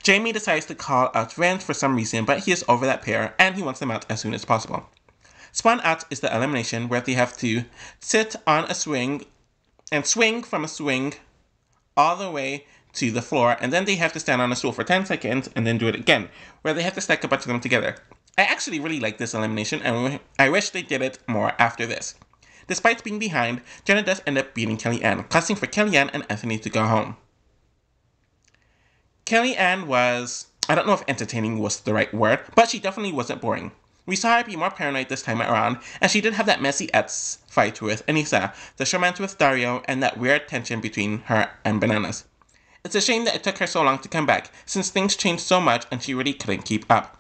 Jamie decides to call out Vince for some reason, but he is over that pair, and he wants them out as soon as possible. Spun out is the elimination, where they have to sit on a swing and swing from a swing all the way to the floor, and then they have to stand on a stool for 10 seconds and then do it again, where they have to stack a bunch of them together. I actually really like this elimination, and I wish they did it more after this. Despite being behind, Jenna does end up beating Kellyanne, causing for Kellyanne and Anthony to go home. Kellyanne was, I don't know if entertaining was the right word, but she definitely wasn't boring. We saw her be more paranoid this time around, and she did have that messy fight with Anissa, the showmance with Dario, and that weird tension between her and Bananas. It's a shame that it took her so long to come back, since things changed so much and she really couldn't keep up.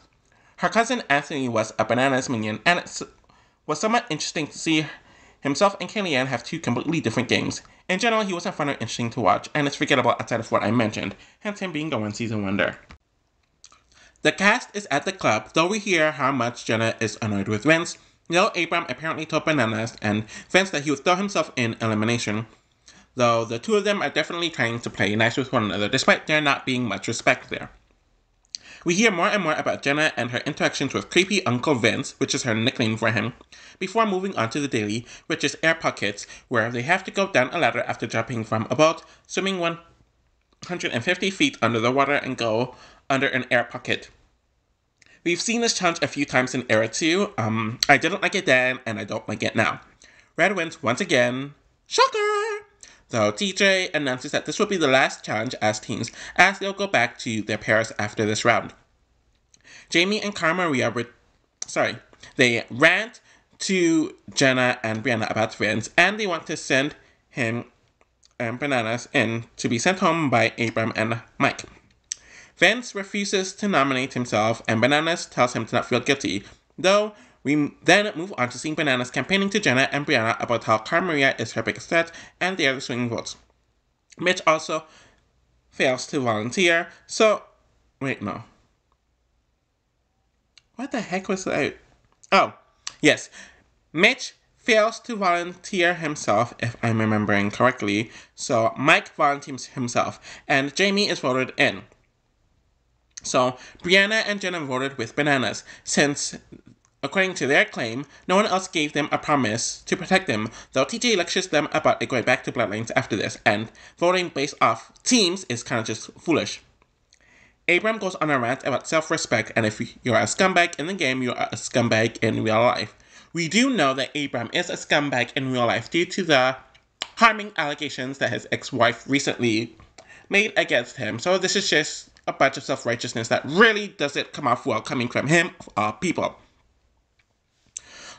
Her cousin Anthony was a Bananas minion, and it was somewhat interesting to see himself and Kellyanne have two completely different games. In general, he wasn't fun or interesting to watch, and it's forgettable outside of what I mentioned, hence him being a one-season wonder. The cast is at the club, though we hear how much Jenna is annoyed with Vince, though Abram apparently told Bananas and Vince that he would throw himself in elimination, though the two of them are definitely trying to play nice with one another despite there not being much respect there. We hear more and more about Jenna and her interactions with creepy Uncle Vince, which is her nickname for him, before moving on to the daily, which is Air Pockets, where they have to go down a ladder after jumping from a boat, swimming 150 feet under the water, and go under an air pocket. We've seen this challenge a few times in Era 2. I didn't like it then, and I don't like it now. Red wins once again. Shocker! Though TJ announces that this will be the last challenge as teams, as they'll go back to their pairs after this round. Jamie and Cara Maria they rant to Jenna and Brianna about Vince, and they want to send him and Bananas in to be sent home by Abram and Mike. Vince refuses to nominate himself, and Bananas tells him to not feel guilty, though we then move on to seeing Bananas campaigning to Jenna and Brianna about how Cara Maria is her biggest threat, and they are the swinging votes. Mitch also fails to volunteer, so... Wait, no. What the heck was that? Oh, yes. Mitch fails to volunteer himself, if I'm remembering correctly, so Mike volunteers himself, and Jamie is voted in. So, Brianna and Jenna voted with Bananas, since, according to their claim, no one else gave them a promise to protect them, though TJ lectures them about it going back to Bloodlines after this, and voting based off teams is kind of just foolish. Abram goes on a rant about self-respect, and if you're a scumbag in the game, you're a scumbag in real life. We do know that Abram is a scumbag in real life due to the harming allegations that his ex-wife recently made against him, so this is just a bunch of self-righteousness that really doesn't come off well coming from him, of all people.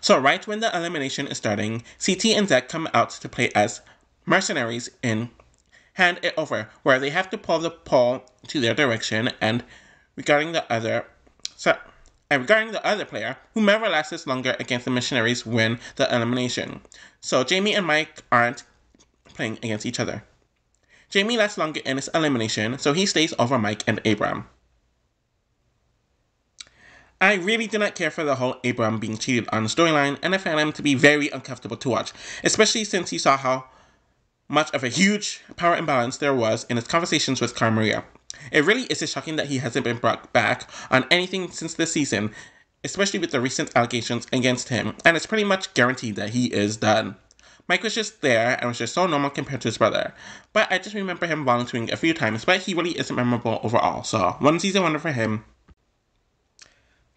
So right when the elimination is starting, CT and Zach come out to play as mercenaries in Hand It Over, where they have to pull the pole to their direction, and regarding the other player, whomever lasts longer against the missionaries win the elimination. So Jamie and Mike aren't playing against each other. Jamie lasts longer in his elimination, so he stays over Mike and Abram. I really did not care for the whole Abram being cheated on storyline, and I found him to be very uncomfortable to watch, especially since you saw how much of a huge power imbalance there was in his conversations with Cara Maria. It really is shocking that he hasn't been brought back on anything since this season, especially with the recent allegations against him, and it's pretty much guaranteed that he is done. Mike was just there and was just so normal compared to his brother, but I just remember him volunteering a few times, but he really isn't memorable overall, so one season wonder for him.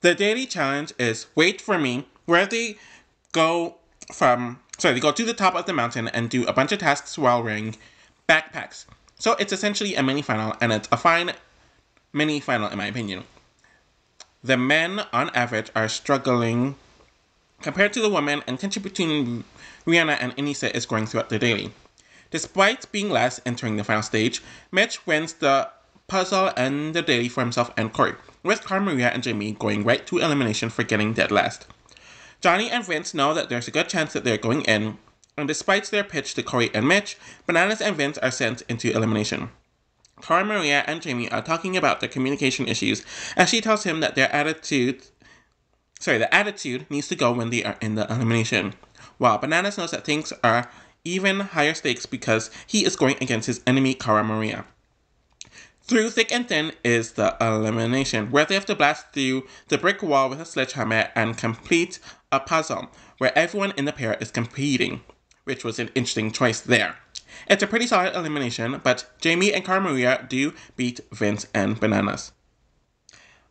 The daily challenge is Wait For Me, where they go to the top of the mountain and do a bunch of tasks while wearing backpacks. So it's essentially a mini-final, and it's a fine mini-final in my opinion. The men, on average, are struggling compared to the women, and tension between Rihanna and Anissa is growing throughout the daily. Despite being last entering the final stage, Mitch wins the puzzle and the daily for himself and Corey, with Cara Maria and Jamie going right to elimination for getting dead last. Johnny and Vince know that there's a good chance that they're going in, and despite their pitch to Corey and Mitch, Bananas and Vince are sent into elimination. Cara Maria and Jamie are talking about their communication issues, as she tells him that the attitude needs to go when they are in the elimination, while Bananas knows that things are even higher stakes because he is going against his enemy Cara Maria. Through thick and thin is the elimination, where they have to blast through the brick wall with a sledgehammer and complete a puzzle, where everyone in the pair is competing, which was an interesting choice there. It's a pretty solid elimination, but Jamie and Cara Maria do beat Vince and Bananas.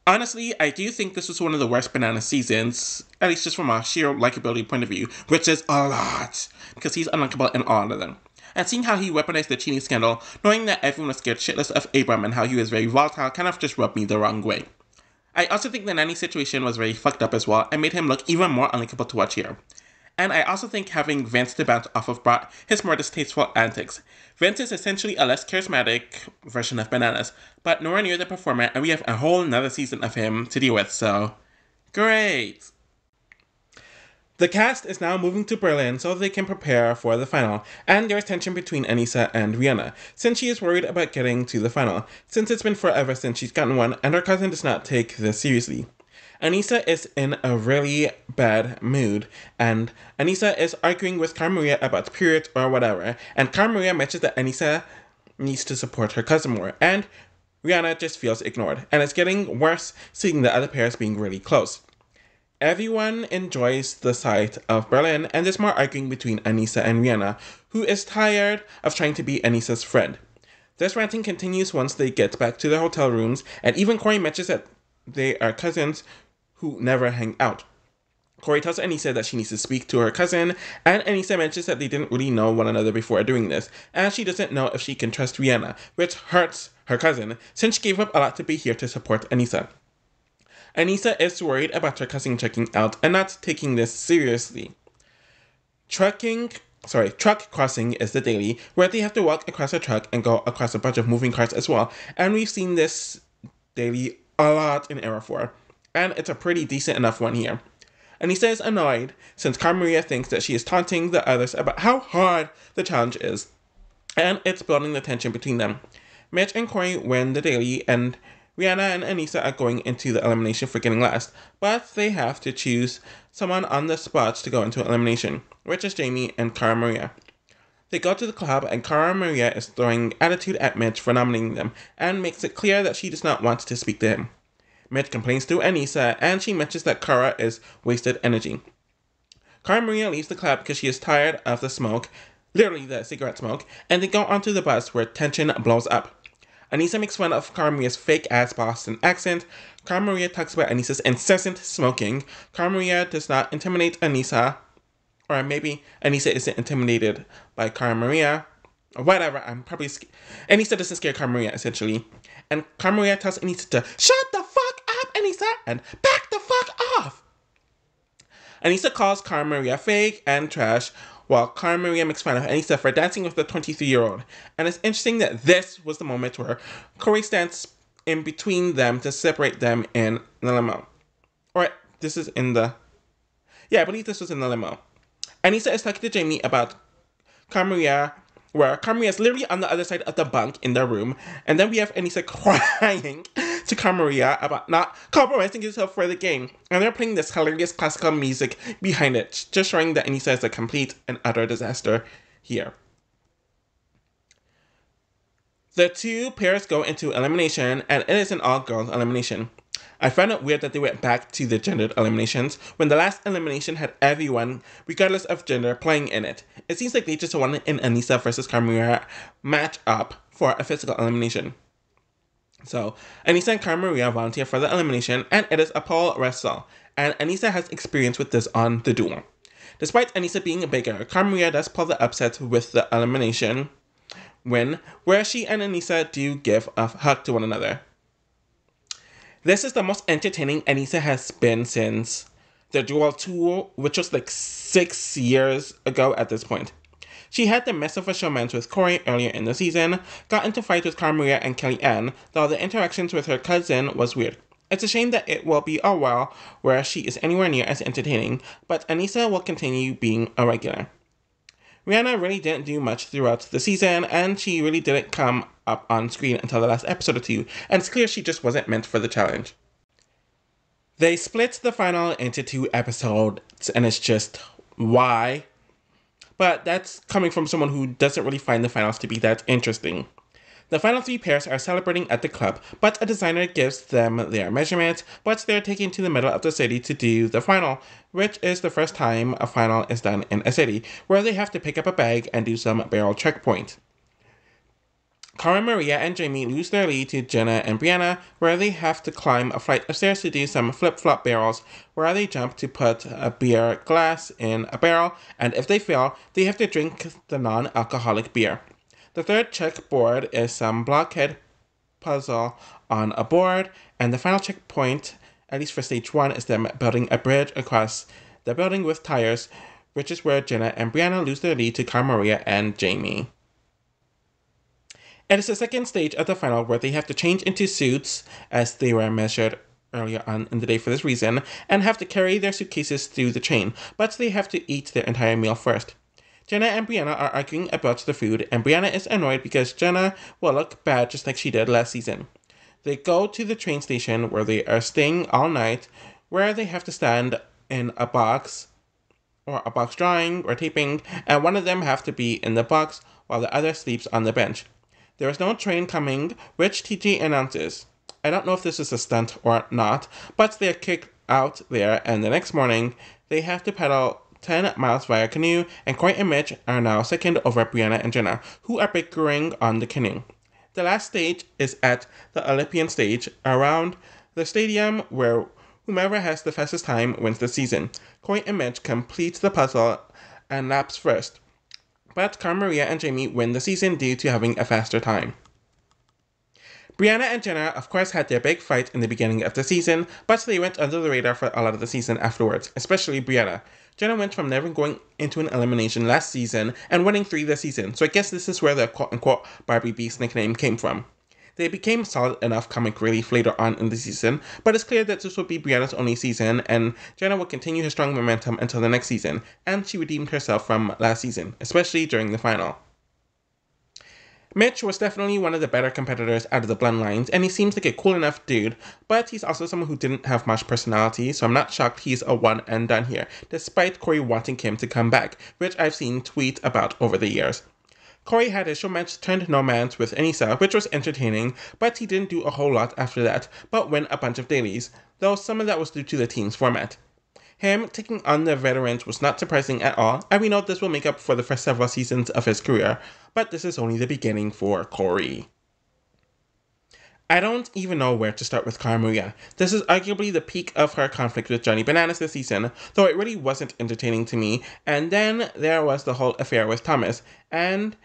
Honestly, I do think this was one of the worst Bananas seasons, at least just from a sheer likability point of view, which is a lot, because he's unlikable in all of them. And seeing how he weaponized the cheating scandal, knowing that everyone was scared shitless of Abram and how he was very volatile, kind of just rubbed me the wrong way. I also think the nanny situation was very fucked up as well, and made him look even more unlikable to watch here. And I also think having Vince to bounce off of brought his more distasteful antics. Vince is essentially a less charismatic version of Bananas, but nowhere near the performer, and we have a whole nother season of him to deal with, so great! The cast is now moving to Berlin so they can prepare for the final, and there's tension between Anissa and Rihanna, since she is worried about getting to the final, since it's been forever since she's gotten one, and her cousin does not take this seriously. Anissa is in a really bad mood, and Anissa is arguing with Carmaria about periods or whatever, and Carmaria mentions that Anissa needs to support her cousin more, and Rihanna just feels ignored, and it's getting worse seeing the other pairs being really close. Everyone enjoys the sight of Berlin, and there's more arguing between Anissa and Rihanna, who is tired of trying to be Anissa's friend. This ranting continues once they get back to their hotel rooms, and even Corey mentions that they are cousins who never hang out. Corey tells Anissa that she needs to speak to her cousin, and Anissa mentions that they didn't really know one another before doing this, and she doesn't know if she can trust Rihanna, which hurts her cousin, since she gave up a lot to be here to support Anissa. Anissa is worried about her cousin checking out and not taking this seriously. Truck crossing is the daily, where they have to walk across a truck and go across a bunch of moving cars as well, and we've seen this daily a lot in Era 4, and it's a pretty decent enough one here. Anissa is annoyed, since Carmaria thinks that she is taunting the others about how hard the challenge is, and it's building the tension between them. Mitch and Corey win the daily, and Rihanna and Anissa are going into the elimination for getting last, but they have to choose someone on the spot to go into elimination, which is Jamie and Cara Maria. They go to the club, and Cara Maria is throwing attitude at Mitch for nominating them, and makes it clear that she does not want to speak to him. Mitch complains to Anissa, and she mentions that Cara is wasted energy. Cara Maria leaves the club because she is tired of the smoke, literally the cigarette smoke, and they go onto the bus where tension blows up. Anissa makes fun of Cara Maria's fake-ass Boston accent. Cara Maria talks about Anissa's incessant smoking. Cara Maria does not intimidate Anissa, or maybe Anissa isn't intimidated by Cara Maria. Or whatever, Anissa doesn't scare Cara Maria, essentially. And Cara Maria tells Anissa to shut the fuck up, Anissa, and back the fuck off. Anissa calls Cara Maria fake and trash, while Cara Maria makes fun of Anissa for dancing with the 23-year-old. And it's interesting that this was the moment where Corey stands in between them to separate them in the limo. Or this is in the... Yeah, I believe this was in the limo. Anissa is talking to Jamie about Cara Maria, where Cara Maria is literally on the other side of the bunk in their room. And then we have Anissa crying to Cara Maria about not compromising herself for the game. And they're playing this hilarious classical music behind it, just showing that Anissa is a complete and utter disaster here. The two pairs go into elimination, and it is an all-girls elimination. I found it weird that they went back to the gendered eliminations when the last elimination had everyone, regardless of gender, playing in it. It seems like they just wanted an Anissa versus Cara Maria match up for a physical elimination. So, Anissa and Cara Maria volunteer for the elimination, and it is a pole wrestle, and Anissa has experience with this on the duel. Despite Anissa being bigger, Cara Maria does pull the upset with the elimination win, where she and Anissa do give a hug to one another. This is the most entertaining Anissa has been since the Duel 2, which was like 6 years ago at this point. She had the mess of a showmance with Corey earlier in the season, got into fights with Cara Maria and Kelly Ann, though the interactions with her cousin was weird. It's a shame that it will be a while where she is anywhere near as entertaining, but Anissa will continue being a regular. Rihanna really didn't do much throughout the season, and she really didn't come up on screen until the last episode or two, and it's clear she just wasn't meant for the challenge. They split the final into 2 episodes, and it's just, why? But that's coming from someone who doesn't really find the finals to be that interesting. The final 3 pairs are celebrating at the club, but a designer gives them their measurements, but they're taken to the middle of the city to do the final, which is the first time a final is done in a city, where they have to pick up a bag and do some barrel checkpoint. Cara Maria and Jamie lose their lead to Jenna and Brianna, where they have to climb a flight of stairs to do some flip-flop barrels, where they jump to put a beer glass in a barrel, and if they fail, they have to drink the non-alcoholic beer. The third checkboard is some blockhead puzzle on a board, and the final checkpoint, at least for stage 1, is them building a bridge across the building with tires, which is where Jenna and Brianna lose their lead to Cara Maria and Jamie. It is the second stage of the final where they have to change into suits as they were measured earlier on in the day for this reason and have to carry their suitcases through the train, but they have to eat their entire meal first. Jenna and Brianna are arguing about the food, and Brianna is annoyed because Jenna will look bad just like she did last season. They go to the train station where they are staying all night, where they have to stand in a box or a box drawing or taping, and one of them have to be in the box while the other sleeps on the bench. There is no train coming, which TJ announces. I don't know if this is a stunt or not, but they are kicked out there, and the next morning they have to pedal 10 miles via canoe, and Coy and Mitch are now second over Brianna and Jenna, who are bickering on the canoe. The last stage is at the Olympian stage around the stadium where whomever has the fastest time wins the season. Coy and Mitch complete the puzzle and laps first, but Carmaria and Jamie win the season due to having a faster time. Brianna and Jenna, of course, had their big fight in the beginning of the season, but they went under the radar for a lot of the season afterwards, especially Brianna. Jenna went from never going into an elimination last season and winning 3 this season, so I guess this is where the quote-unquote Barbie Beast nickname came from. They became solid enough comic relief later on in the season, but it's clear that this will be Brianna's only season, and Jenna will continue her strong momentum until the next season, and she redeemed herself from last season, especially during the final. Mitch was definitely one of the better competitors out of the Bloodlines, and he seems like a cool enough dude, but he's also someone who didn't have much personality, so I'm not shocked he's a one and done here, despite Corey wanting him to come back, which I've seen tweet about over the years. Corey had his showmatch turned no-mans with Anissa, which was entertaining, but he didn't do a whole lot after that, but win a bunch of dailies, though some of that was due to the team's format. Him taking on the veterans was not surprising at all, and we know this will make up for the first several seasons of his career, but this is only the beginning for Corey. I don't even know where to start with Carmaria. This is arguably the peak of her conflict with Johnny Bananas this season, though it really wasn't entertaining to me, and then there was the whole affair with Thomas, and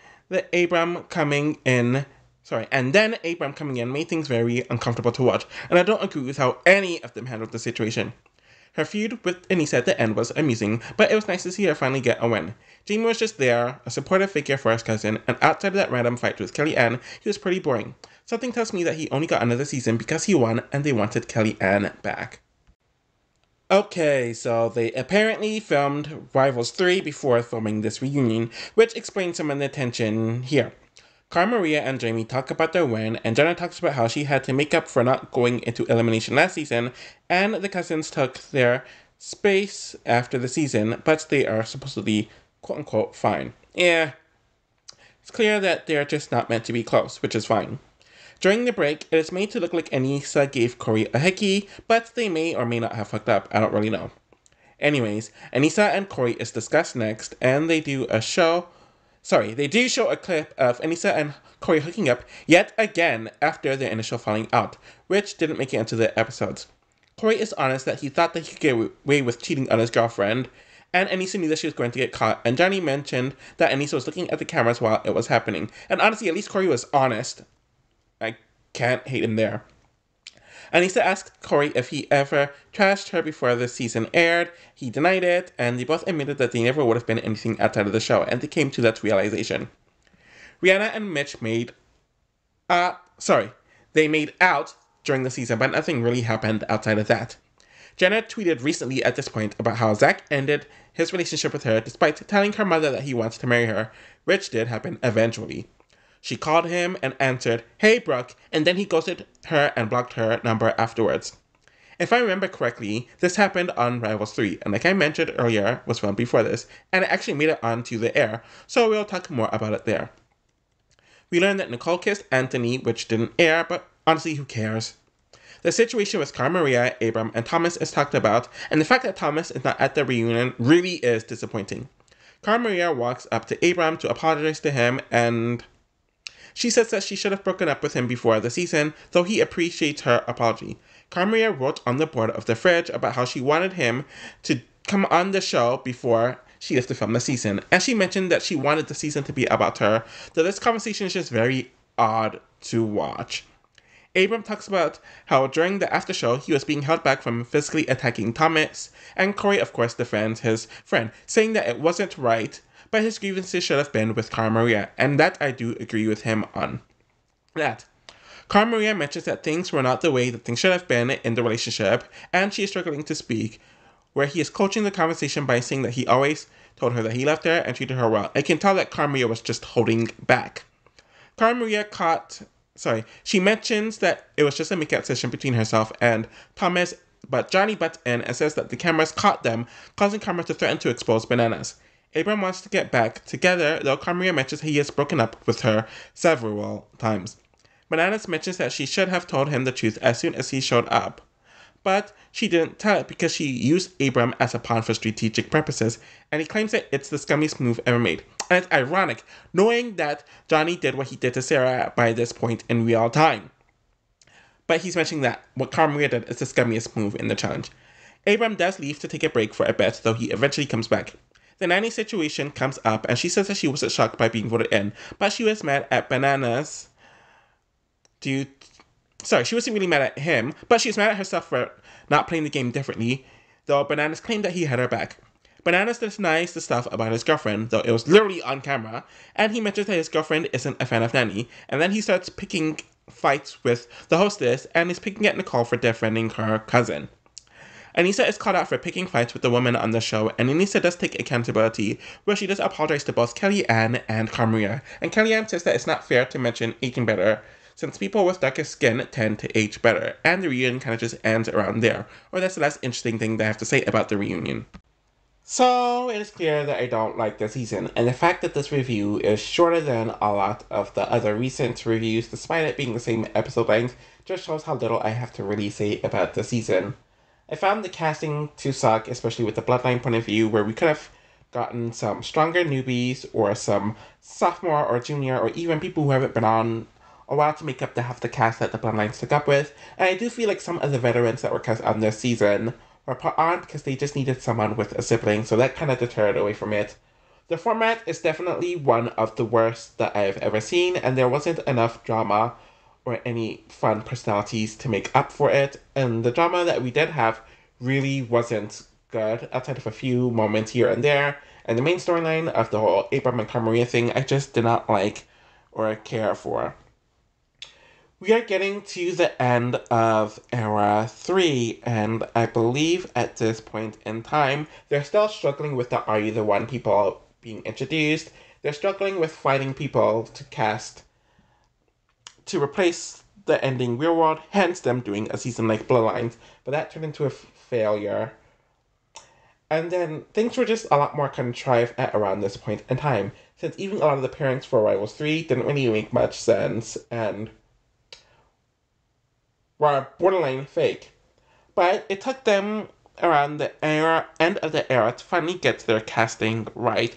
Abram coming in made things very uncomfortable to watch, and I don't agree with how any of them handled the situation. Her feud with Anissa at the end was amusing, but it was nice to see her finally get a win. Jamie was just there, a supportive figure for his cousin, and outside of that random fight with Kellyanne, he was pretty boring. Something tells me that he only got another season because he won and they wanted Kellyanne back. Okay, so they apparently filmed Rivals 3 before filming this reunion, which explains some of the tension here. Carmaria and Jamie talk about their win, and Jenna talks about how she had to make up for not going into elimination last season, and the cousins took their space after the season, but they are supposedly quote-unquote fine. Yeah, it's clear that they're just not meant to be close, which is fine. During the break, it is made to look like Anissa gave Corey a hickey, but they may or may not have fucked up, I don't really know. Anyways, Anissa and Corey is discussed next, and they do show a clip of Anissa and Corey hooking up yet again after their initial falling out, which didn't make it into the episodes. Corey is honest that he thought that he could get away with cheating on his girlfriend, and Anissa knew that she was going to get caught, and Johnny mentioned that Anissa was looking at the cameras while it was happening. And honestly, at least Corey was honest. I can't hate him there. Anissa asked Corey if he ever trashed her before the season aired. He denied it, and they both admitted that they never would have been anything outside of the show, and they came to that realization. Rihanna and Mitch made out during the season, but nothing really happened outside of that. Jenna tweeted recently at this point about how Zach ended his relationship with her despite telling her mother that he wants to marry her, which did happen eventually. She called him and answered, "Hey, Brooke," and then he ghosted her and blocked her number afterwards. If I remember correctly, this happened on Rivals 3, and like I mentioned earlier, was filmed before this, and it actually made it onto the air, so we'll talk more about it there. We learned that Nicole kissed Anthony, which didn't air, but honestly, who cares? The situation with Carmaria, Abram, and Thomas is talked about, and the fact that Thomas is not at the reunion really is disappointing. Carmaria walks up to Abram to apologize to him, and she says that she should have broken up with him before the season, though he appreciates her apology. Carmaria wrote on the board of the fridge about how she wanted him to come on the show before she left to film the season, and she mentioned that she wanted the season to be about her, though this conversation is just very odd to watch. Abram talks about how during the after show he was being held back from physically attacking Thomas, and Corey of course defends his friend, saying that it wasn't right, but his grievances should have been with Carmaria, and that I do agree with him on that. Cara Maria mentions that things were not the way that things should have been in the relationship, and she is struggling to speak, where he is coaching the conversation by saying that he always told her that he loved her and treated her well. I can tell that Cara Maria was just holding back. Cara Maria she mentions that it was just a makeout session between herself and Thomas, but Johnny butts in and says that the cameras caught them, causing Cara to threaten to expose Bananas. Abram wants to get back together, though Cara Maria mentions he has broken up with her several times. Bananas mentions that she should have told him the truth as soon as he showed up, but she didn't tell it because she used Abram as a pawn for strategic purposes, and he claims that it's the scummiest move ever made. And it's ironic, knowing that Johnny did what he did to Sarah by this point in real time. But he's mentioning that what Cara Maria did is the scummiest move in the challenge. Abram does leave to take a break for a bit, though he eventually comes back. The nanny situation comes up, and she says that she wasn't shocked by being voted in, but she was mad at Bananas she wasn't really mad at him, but she was mad at herself for not playing the game differently, though Bananas claimed that he had her back. Bananas denies the stuff about his girlfriend, though it was literally on camera, and he mentions that his girlfriend isn't a fan of Nanny, and then he starts picking fights with the hostess, and is picking at Nicole for defending her cousin. Anissa is called out for picking fights with the women on the show, and Anissa does take accountability, where she does apologize to both Kellyanne and Cara Maria, and Kellyanne says that it's not fair to mention aging better, since people with darker skin tend to age better, and the reunion kind of just ends around there, or that's the last interesting thing that I have to say about the reunion. So, it is clear that I don't like the season, and the fact that this review is shorter than a lot of the other recent reviews, despite it being the same episode length, just shows how little I have to really say about the season. I found the casting to suck, especially with the Bloodline point of view, where we could have gotten some stronger newbies, or some sophomore or junior, or even people who haven't been on a while to make up the half the cast that the Bloodlines took up with, and I do feel like some of the veterans that were cast on this season were put on because they just needed someone with a sibling, so that kind of deterred away from it. The format is definitely one of the worst that I've ever seen, and there wasn't enough drama or any fun personalities to make up for it, and the drama that we did have really wasn't good, outside of a few moments here and there, and the main storyline of the whole Abram and Cara Maria thing I just did not like or care for. We are getting to the end of Era 3, and I believe at this point in time, they're still struggling with the Are You the One people being introduced. They're struggling with finding people to cast to replace the ending Real World, hence them doing a season like Bloodlines, but that turned into a failure. And then things were just a lot more contrived at around this point in time, since even a lot of the pairings for Rivals 3 didn't really make much sense, and were borderline fake. But it took them around the end of the era to finally get their casting right,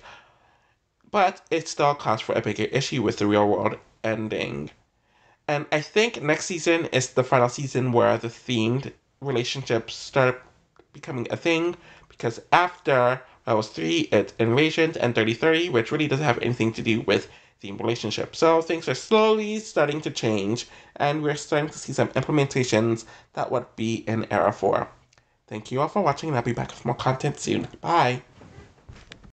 but it still caused for a bigger issue with the Real World ending. And I think next season is the final season where the themed relationships start becoming a thing, because after Rivals 3, it's Invasions and 30-30, which really doesn't have anything to do with themed relationships. So things are slowly starting to change, and we're starting to see some implementations that would be in Era 4. Thank you all for watching, and I'll be back with more content soon. Bye!